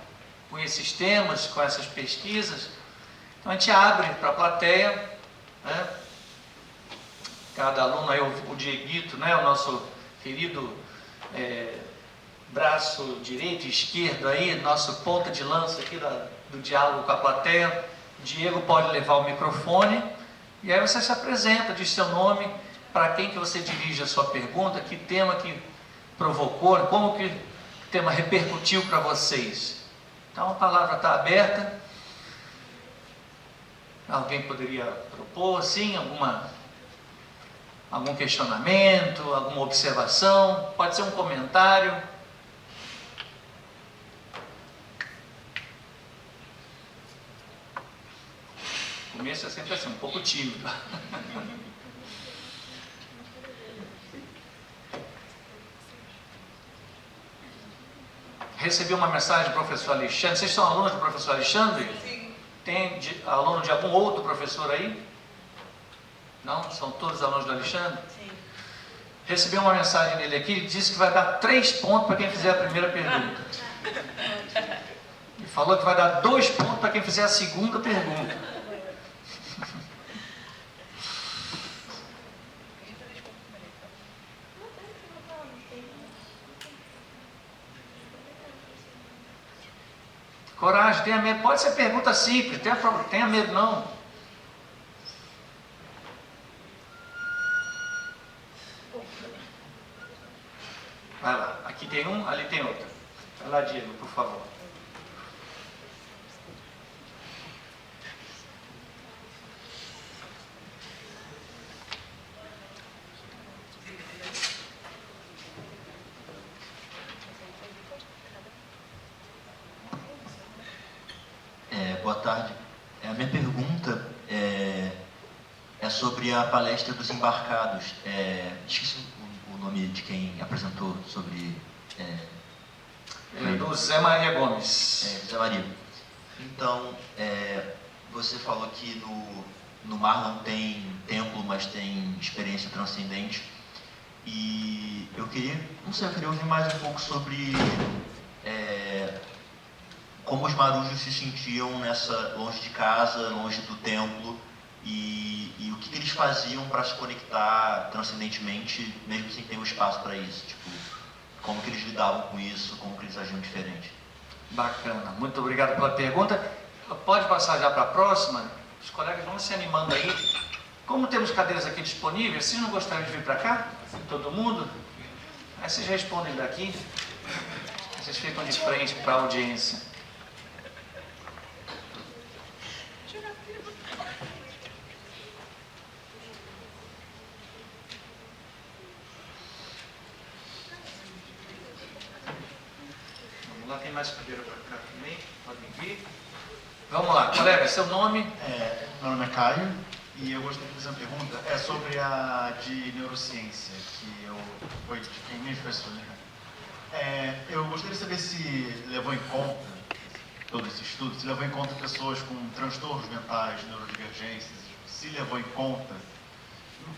com esses temas, com essas pesquisas. Então a gente abre para a plateia, né? Cada aluno, aí o Dieguito, né? O nosso querido braço direito e esquerdo aí, nosso ponta de lança aqui do diálogo com a plateia. O Diego pode levar o microfone e aí você se apresenta, diz seu nome, para quem que você dirige a sua pergunta, que tema que provocou, como que o tema repercutiu para vocês. Então a palavra está aberta. Alguém poderia propor, sim, algum questionamento, alguma observação, pode ser um comentário. O começo é sempre assim, um pouco tímido. Recebi uma mensagem do professor Alexandre. Vocês são alunos do professor Alexandre? Sim. Tem aluno de algum outro professor aí? Não? São todos alunos do Alexandre? Sim. Recebi uma mensagem dele aqui, ele disse que vai dar 3 pontos para quem fizer a primeira pergunta. E falou que vai dar 2 pontos para quem fizer a segunda pergunta. Coragem, tenha medo. Pode ser pergunta simples, tenha medo não. Vai lá, aqui tem um, ali tem outro. Vai lá, Diego, por favor. Boa tarde. A minha pergunta é sobre a palestra dos embarcados. Esqueci o nome de quem apresentou sobre... Do Zé Maria Gomes. Zé Maria. Então, você falou que no mar não tem templo, mas tem experiência transcendente. E eu queria ouvir mais um pouco sobre como os marujos se sentiam longe de casa, longe do templo, e o que eles faziam para se conectar transcendentemente, mesmo sem ter um espaço para isso. Tipo, como que eles lidavam com isso, como que eles agiam diferente. Bacana, muito obrigado pela pergunta. Pode passar já para a próxima? Os colegas vão se animando aí. Como temos cadeiras aqui disponíveis, vocês não gostariam de vir para cá? Todo mundo? Aí vocês respondem daqui. Vocês ficam de frente para a audiência. Vamos lá, tem mais cadeira para cá também. Podem vir. Vamos lá, colega, seu nome? Meu nome é Caio e eu gostaria de fazer uma pergunta sobre a de neurociência, que foi de quem me professor. Eu gostaria de saber se levou em conta, todo esse estudo, se levou em conta pessoas com transtornos mentais, neurodivergências, se levou em conta,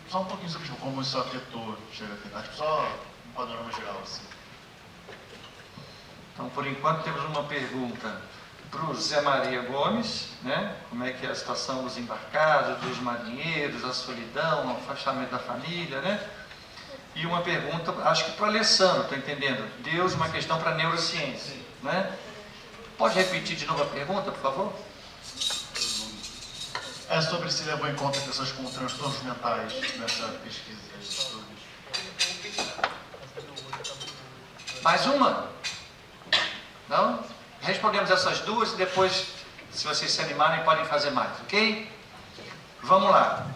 só um pouquinho sobre como isso afetou, chega a afetar, só um panorama geral assim. Então, por enquanto, temos uma pergunta para o Zé Maria Gomes, né? Como é que é a situação dos embarcados, dos marinheiros, a solidão, o afastamento da família, né? E uma pergunta, acho que para o Alessandro, estou entendendo? Deus, uma questão para a neurociência, né? Pode repetir de novo a pergunta, por favor? É sobre se levou em conta pessoas com transtornos mentais nessa pesquisa de estudos. Mais uma? Então, respondemos essas duas e depois, se vocês se animarem, podem fazer mais, ok? Vamos lá.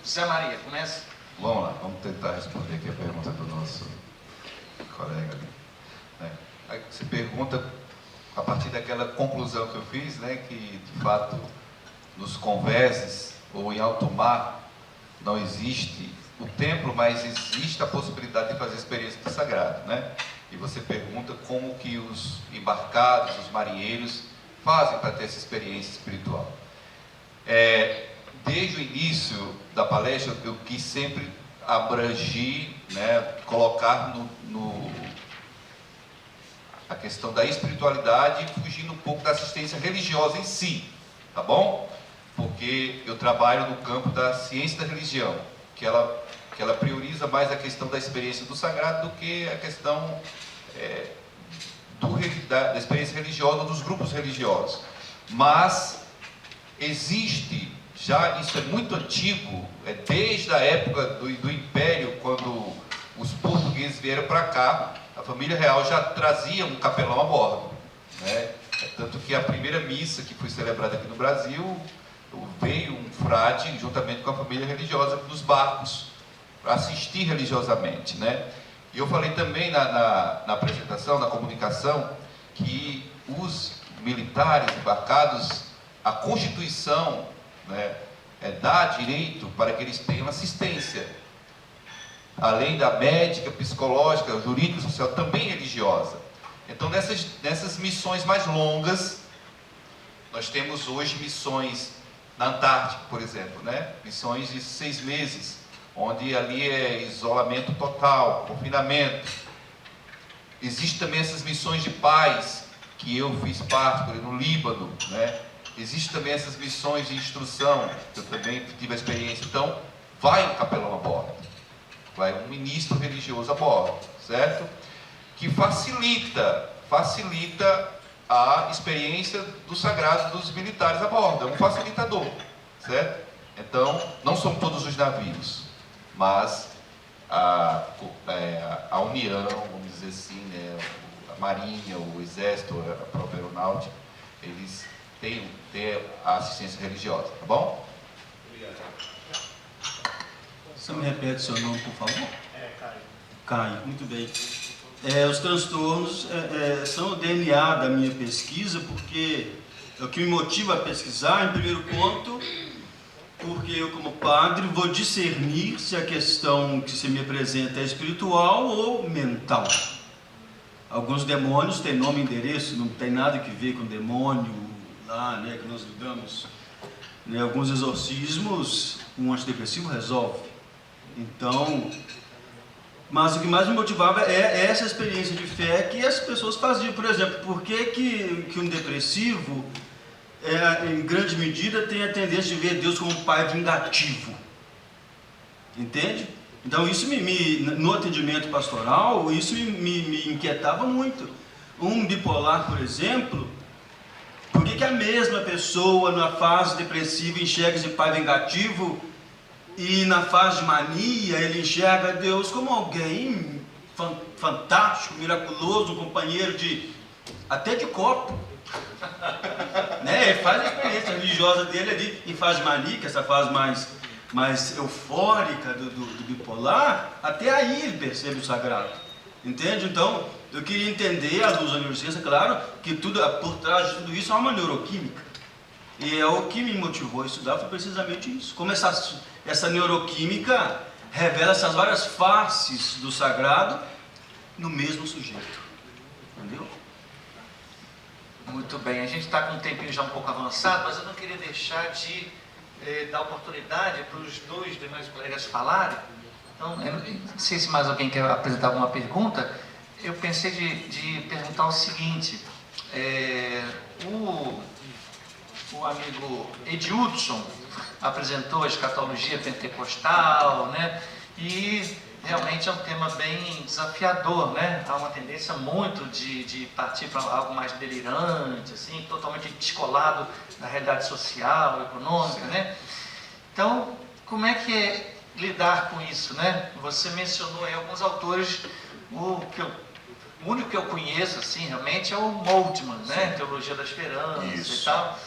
Zé Maria, começa. Vamos lá, vamos tentar responder aqui a pergunta do nosso colega ali. Aí você pergunta, a partir daquela conclusão que eu fiz, né, que de fato nos convéses ou em alto mar não existe o templo, mas existe a possibilidade de fazer experiência do sagrado, né? E você pergunta como que os embarcados, os marinheiros fazem para ter essa experiência espiritual. Desde o início da palestra, eu quis sempre abrangir, né, colocar a questão da espiritualidade, fugindo um pouco da assistência religiosa em si, tá bom? Porque eu trabalho no campo da ciência da religião, que ela prioriza mais a questão da experiência do sagrado do que a questão da experiência religiosa dos grupos religiosos. Mas existe, já isso é muito antigo, desde a época do Império, quando os portugueses vieram para cá, a família real já trazia um capelão a bordo, né? Tanto que a primeira missa que foi celebrada aqui no Brasil, veio um frade juntamente com a família religiosa dos barcos, para assistir religiosamente, né? E eu falei também na apresentação, na comunicação, que os militares embarcados, a Constituição, né, dá direito para que eles tenham assistência, além da médica, psicológica, jurídica, social, também religiosa. Então, nessas missões mais longas, nós temos hoje missões na Antártica, por exemplo, né? Missões de 6 meses, onde ali é isolamento total, confinamento. Existem também essas missões de paz, que eu fiz parte, por exemplo, no Líbano, né? Existem também essas missões de instrução, que eu também tive a experiência. Então, vai um capelão a bordo, vai um ministro religioso a bordo, certo? Que facilita a experiência do sagrado dos militares a bordo, é um facilitador, certo? Então, não são todos os navios, mas a União, vamos dizer assim, né, a Marinha, o Exército, a própria Aeronáutica, eles têm a assistência religiosa, tá bom? Obrigado. Você me repete seu nome, por favor? Caio. Caio, muito bem. Os transtornos são o DNA da minha pesquisa, porque é o que me motiva a pesquisar, em primeiro ponto, porque eu, como padre, vou discernir se a questão que se me apresenta é espiritual ou mental. Alguns demônios têm nome e endereço, não tem nada que ver com o demônio lá, né, que nós lidamos. Né, alguns exorcismos, um antidepressivo resolve. Então, mas o que mais me motivava é essa experiência de fé que as pessoas faziam. Por exemplo, por que um depressivo, em grande medida, tem a tendência de ver Deus como um pai vingativo? Entende? Então, isso no atendimento pastoral, isso me inquietava muito. Um bipolar, por exemplo, por que a mesma pessoa na fase depressiva enxerga esse pai vingativo e na fase de mania ele enxerga Deus como alguém fantástico, miraculoso, um companheiro até de copo? Né? Ele faz a experiência religiosa dele ali em fase de mania, que é essa fase mais eufórica do bipolar, até aí ele percebe o sagrado. Entende? Então, eu queria entender, à luz da neurociência, claro, que por trás de tudo isso há uma neuroquímica. E o que me motivou a estudar foi precisamente isso. Como essa neuroquímica revela essas várias faces do sagrado no mesmo sujeito. Entendeu? Muito bem, a gente está com um tempinho já um pouco avançado, mas eu não queria deixar de dar oportunidade para os dois demais colegas falarem. Então, eu não sei se mais alguém quer apresentar alguma pergunta. Eu pensei de perguntar o seguinte: o amigo Edildson apresentou a escatologia pentecostal, né? E realmente é um tema bem desafiador, né? Há uma tendência muito de partir para algo mais delirante, assim, totalmente descolado da realidade social, econômica, né? Então, como é que é lidar com isso, né? Você mencionou aí alguns autores, o que eu O único que eu conheço, assim, realmente é o Moltmann, né? Teologia da Esperança Isso. e tal.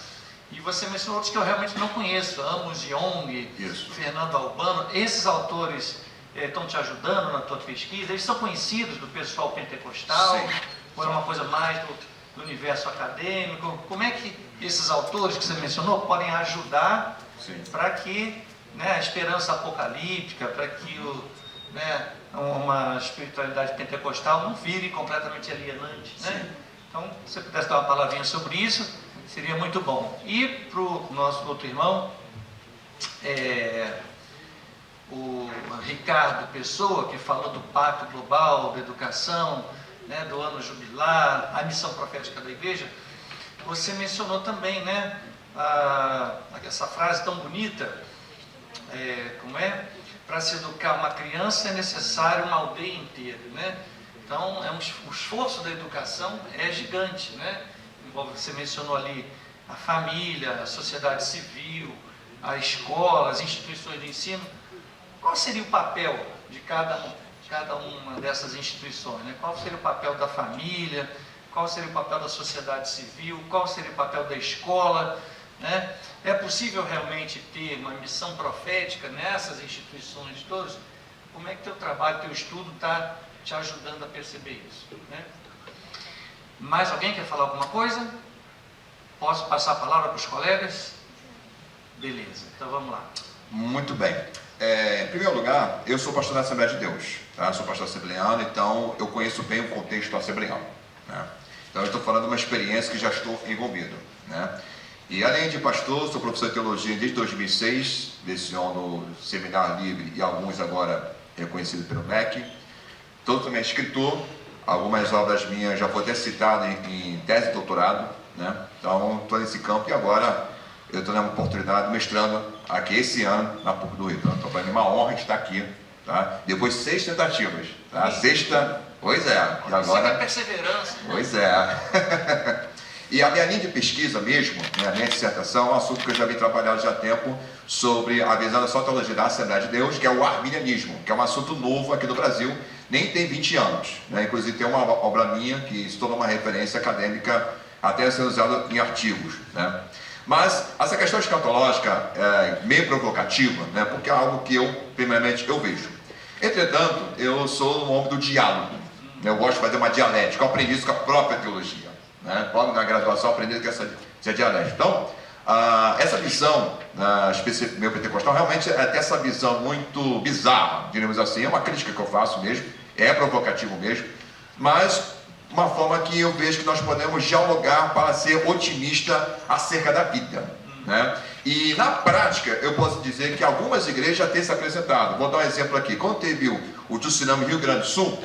E você mencionou outros que eu realmente não conheço, Amos Young, Isso. Fernando Albano. Esses autores estão te ajudando na tua pesquisa? Eles são conhecidos do pessoal pentecostal? Sim. Ou é uma coisa mais do universo acadêmico? Como é que esses autores que você mencionou podem ajudar para que, né, a esperança apocalíptica, para que uma espiritualidade pentecostal não vire completamente alienante, né? Então, se você pudesse dar uma palavrinha sobre isso, seria muito bom. E para o nosso outro irmão, o Ricardo Pessoa, que falou do Pacto Global, da educação, né, do ano jubilar, a missão profética da igreja, você mencionou também, né, essa frase tão bonita, como é? Para se educar uma criança é necessário uma aldeia inteira, né? Então, o esforço da educação é gigante, né? Você mencionou ali a família, a sociedade civil, a escola, as instituições de ensino. Qual seria o papel de cada uma dessas instituições, né? Qual seria o papel da família? Qual seria o papel da sociedade civil? Qual seria o papel da escola, né? É possível realmente ter uma missão profética nessas instituições todas? Como é que teu trabalho, teu estudo está te ajudando a perceber isso, né? Mais alguém quer falar alguma coisa? Posso passar a palavra para os colegas? Beleza, então vamos lá. Muito bem. Em primeiro lugar, eu sou pastor da Assembleia de Deus, tá? Sou pastor assembleano, então eu conheço bem o contexto assembleano, né? Então eu estou falando de uma experiência que já estou envolvido, né? E além de pastor, sou professor de teologia desde 2006, leciono no Seminário Livre e alguns agora reconhecidos pelo MEC. Estou também escritor, algumas obras minhas já foram até citadas em tese de doutorado, né? Então estou nesse campo e agora eu estou na oportunidade mestrando aqui esse ano na PUC do Rio. Então para mim é uma honra estar aqui, tá? Depois de 6 tentativas, tá? Sexta, pois é, e agora... perseverança. Pois é. E a minha linha de pesquisa mesmo, né, a minha dissertação, é um assunto que eu já vim trabalhando já há tempo sobre a visão da soteriologia da Assembleia de Deus, que é o arminianismo, que é um assunto novo aqui no Brasil, nem tem 20 anos, né? Inclusive tem uma obra minha que se tornou uma referência acadêmica até sendo usada em artigos, né? Mas essa questão escatológica é meio provocativa, né? Porque é algo que primeiramente, eu vejo. Entretanto, eu sou um homem do diálogo, né? Eu gosto de fazer uma dialética, eu aprendi isso com a própria teologia, né? Logo na graduação eu aprendi que essa dialética. Então, essa visão meio pentecostal realmente é até essa visão muito bizarra, diríamos assim, é uma crítica que eu faço mesmo, é provocativo mesmo, mas uma forma que eu vejo que nós podemos dialogar para ser otimista acerca da vida, né? E na prática eu posso dizer que algumas igrejas já têm se apresentado. Vou dar um exemplo aqui. Quando teve o tsunami Rio Grande do Sul,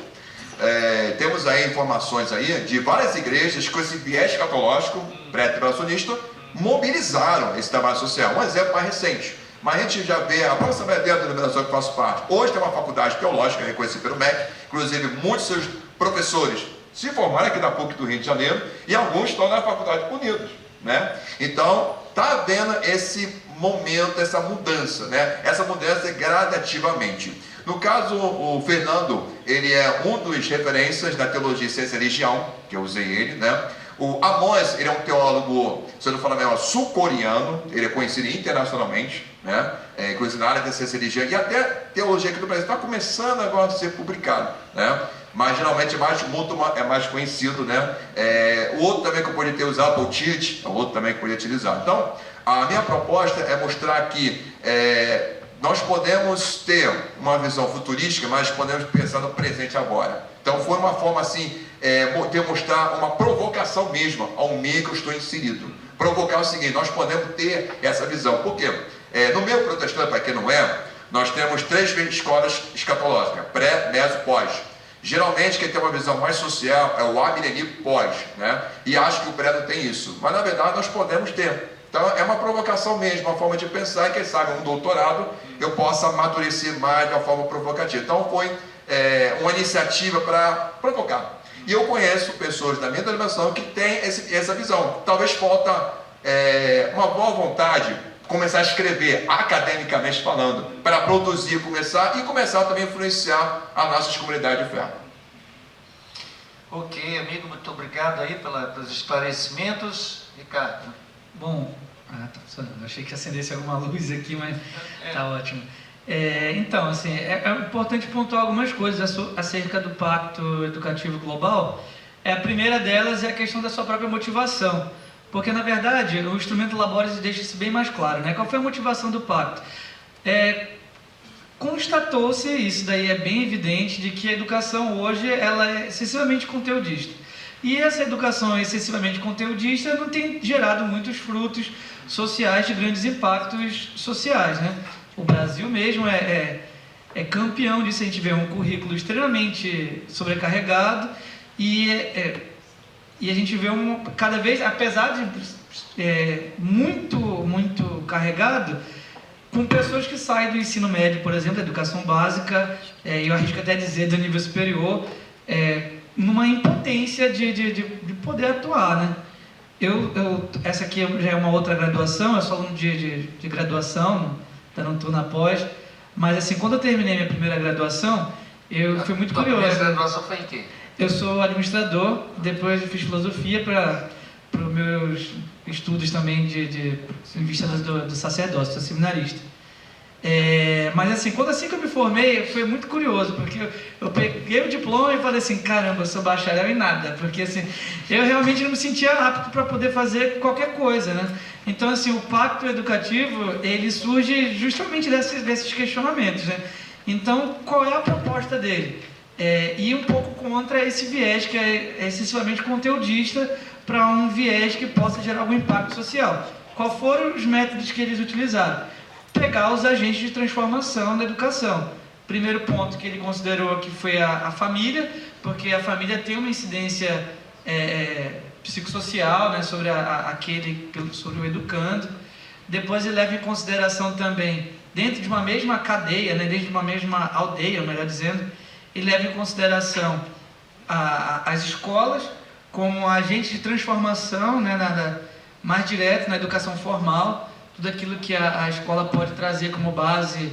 temos aí informações aí de várias igrejas com esse viés escatológico pré-tribulacionista mobilizaram esse trabalho social. Um exemplo mais recente, mas a gente já vê a própria Assembleia da denominação que eu faço parte. Hoje tem uma faculdade teológica reconhecida pelo MEC, inclusive muitos seus professores se formaram aqui na PUC do Rio de Janeiro e alguns estão na Faculdade Unidos, né? Então está havendo esse momento, essa mudança, né? Essa mudança é gradativamente. No caso, o Fernando, ele é um dos referências da teologia e ciência e religião, que eu usei ele, né? O Amos, ele é um teólogo, se eu não falar melhor, sul-coreano, ele é conhecido internacionalmente, né? Conhecido na área da ciência e religião, e até teologia aqui do Brasil está começando agora a ser publicado, né? Mas geralmente é mais conhecido, né? O outro também que eu poderia ter usado, Paul Tillich, é o outro também que eu poderia utilizar. Então, a minha proposta é mostrar que nós podemos ter uma visão futurística, mas podemos pensar no presente agora. Então foi uma forma assim, demonstrar uma provocação mesmo ao meio que eu estou inserido. Provocar o seguinte, nós podemos ter essa visão. Por quê? No meio protestante, para quem não é, nós temos 3 escolas escatológicas, pré, meso, pós. Geralmente quem tem uma visão mais social é o arminianismo pós, né? E acho que o pré não tem isso. Mas na verdade nós podemos ter. Então é uma provocação mesmo, uma forma de pensar, e quem sabe um doutorado eu possa amadurecer mais de uma forma provocativa. Então foi uma iniciativa para provocar. E eu conheço pessoas da minha denominação que têm essa visão. Talvez falta uma boa vontade, começar a escrever academicamente falando, para produzir, começar também a influenciar as nossas comunidades de fé. Ok, amigo, muito obrigado aí pelos esclarecimentos. Ricardo. Bom, tá funcionando. Eu achei que acendesse alguma luz aqui, mas É. tá ótimo. Então, assim, é importante pontuar algumas coisas acerca do Pacto Educativo Global. A primeira delas é a questão da sua própria motivação, porque, na verdade, o instrumento Labores deixa isso bem mais claro, né? Qual foi a motivação do Pacto? Constatou-se, isso daí é bem evidente, de que a educação hoje ela é excessivamente conteudista. E essa educação excessivamente conteudista não tem gerado muitos frutos sociais de grandes impactos sociais, né? O Brasil mesmo é campeão disso. A gente vê um currículo extremamente sobrecarregado e a gente vê cada vez, apesar de muito carregado, com pessoas que saem do ensino médio, por exemplo, da educação básica, e eu arrisco até dizer do nível superior, numa impotência de poder atuar, né? Essa aqui já é uma outra graduação, eu sou aluno de graduação, não estou na pós, mas assim, quando eu terminei minha primeira graduação, eu fui muito curioso. A primeira graduação foi em quê? Eu sou administrador, depois eu fiz filosofia para os meus estudos também em vista do sacerdócio, sou seminarista. Mas assim, assim que eu me formei, foi muito curioso, porque eu peguei o diploma e falei assim, caramba, eu sou bacharel em nada, porque assim, eu realmente não me sentia apto para poder fazer qualquer coisa, né? Então assim, o Pacto Educativo, ele surge justamente desses questionamentos, né? Então, qual é a proposta dele? Ir um pouco contra esse viés que é excessivamente conteudista para um viés que possa gerar algum impacto social. Qual foram os métodos que eles utilizaram? Pegar os agentes de transformação da educação. Primeiro ponto que ele considerou que foi a família, porque a família tem uma incidência psicossocial, né, sobre sobre o educando. Depois ele leva em consideração também, dentro de uma mesma cadeia, né, dentro de uma mesma aldeia, melhor dizendo, ele leva em consideração as escolas como agentes de transformação, né, mais direto na educação formal, tudo aquilo que a escola pode trazer como base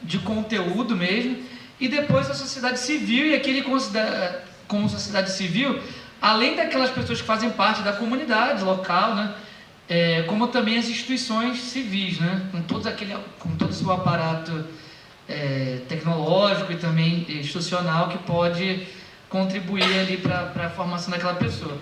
de conteúdo mesmo, e depois a sociedade civil, e aqui ele considera como sociedade civil, além daquelas pessoas que fazem parte da comunidade local, né, como também as instituições civis, né, com todo o seu aparato tecnológico e também institucional que pode contribuir ali para a formação daquela pessoa.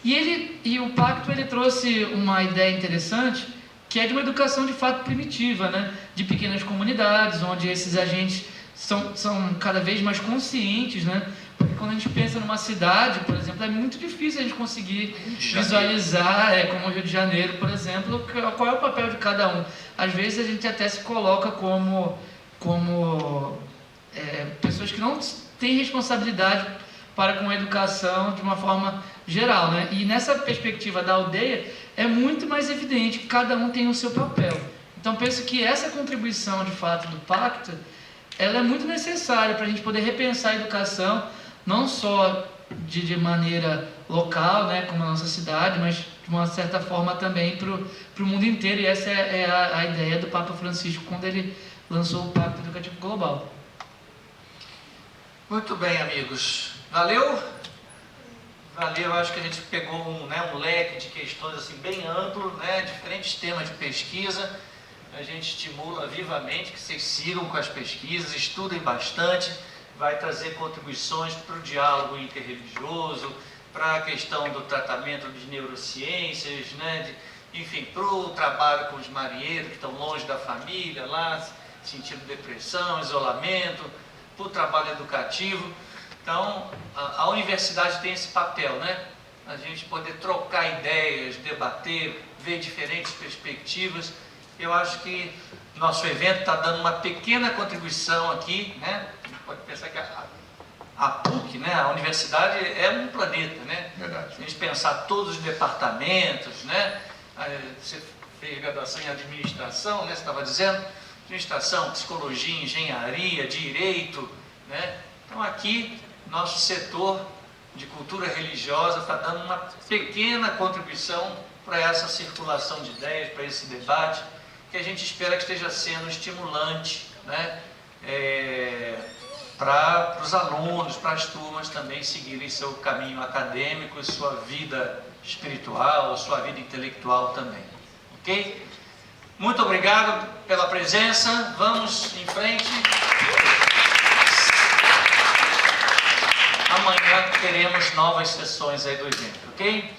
E o Pacto ele trouxe uma ideia interessante, que é de uma educação de fato primitiva, né? De pequenas comunidades, onde esses agentes são cada vez mais conscientes, né? Porque quando a gente pensa numa cidade, por exemplo, é muito difícil a gente conseguir visualizar, como o Rio de Janeiro, por exemplo, qual é o papel de cada um. Às vezes a gente até se coloca como pessoas que não têm responsabilidade para com a educação de uma forma geral, né? E nessa perspectiva da aldeia, é muito mais evidente que cada um tem o seu papel. Então, penso que essa contribuição, de fato, do Pacto, ela é muito necessária para a gente poder repensar a educação, não só de maneira local, né, como a nossa cidade, mas de uma certa forma também para o mundo inteiro. E essa é a ideia do Papa Francisco quando ele lançou o Pacto Educativo Global. Muito bem, amigos. Valeu? Valeu, acho que a gente pegou um leque de questões assim, bem amplo, né? Diferentes temas de pesquisa. A gente estimula vivamente que vocês sigam com as pesquisas, estudem bastante, vai trazer contribuições para o diálogo interreligioso, para a questão do tratamento de neurociências, né? Enfim, para o trabalho com os marinheiros que estão longe da família, lá sentindo depressão, isolamento, para o trabalho educativo. Então, a universidade tem esse papel, né? A gente poder trocar ideias, debater, ver diferentes perspectivas. Eu acho que nosso evento está dando uma pequena contribuição aqui, né? A gente pode pensar que a PUC, né? A universidade é um planeta, né? Verdade. Se a gente pensar todos os departamentos, né? Você fez graduação em administração, né? Você estava dizendo? Administração, psicologia, engenharia, direito, né? Então aqui nosso setor de cultura religiosa está dando uma pequena contribuição para essa circulação de ideias, para esse debate, que a gente espera que esteja sendo estimulante, né? para os alunos, para as turmas também seguirem seu caminho acadêmico e sua vida espiritual, sua vida intelectual também. Ok? Muito obrigado pela presença. Vamos em frente. Amanhã teremos novas sessões aí do evento, ok?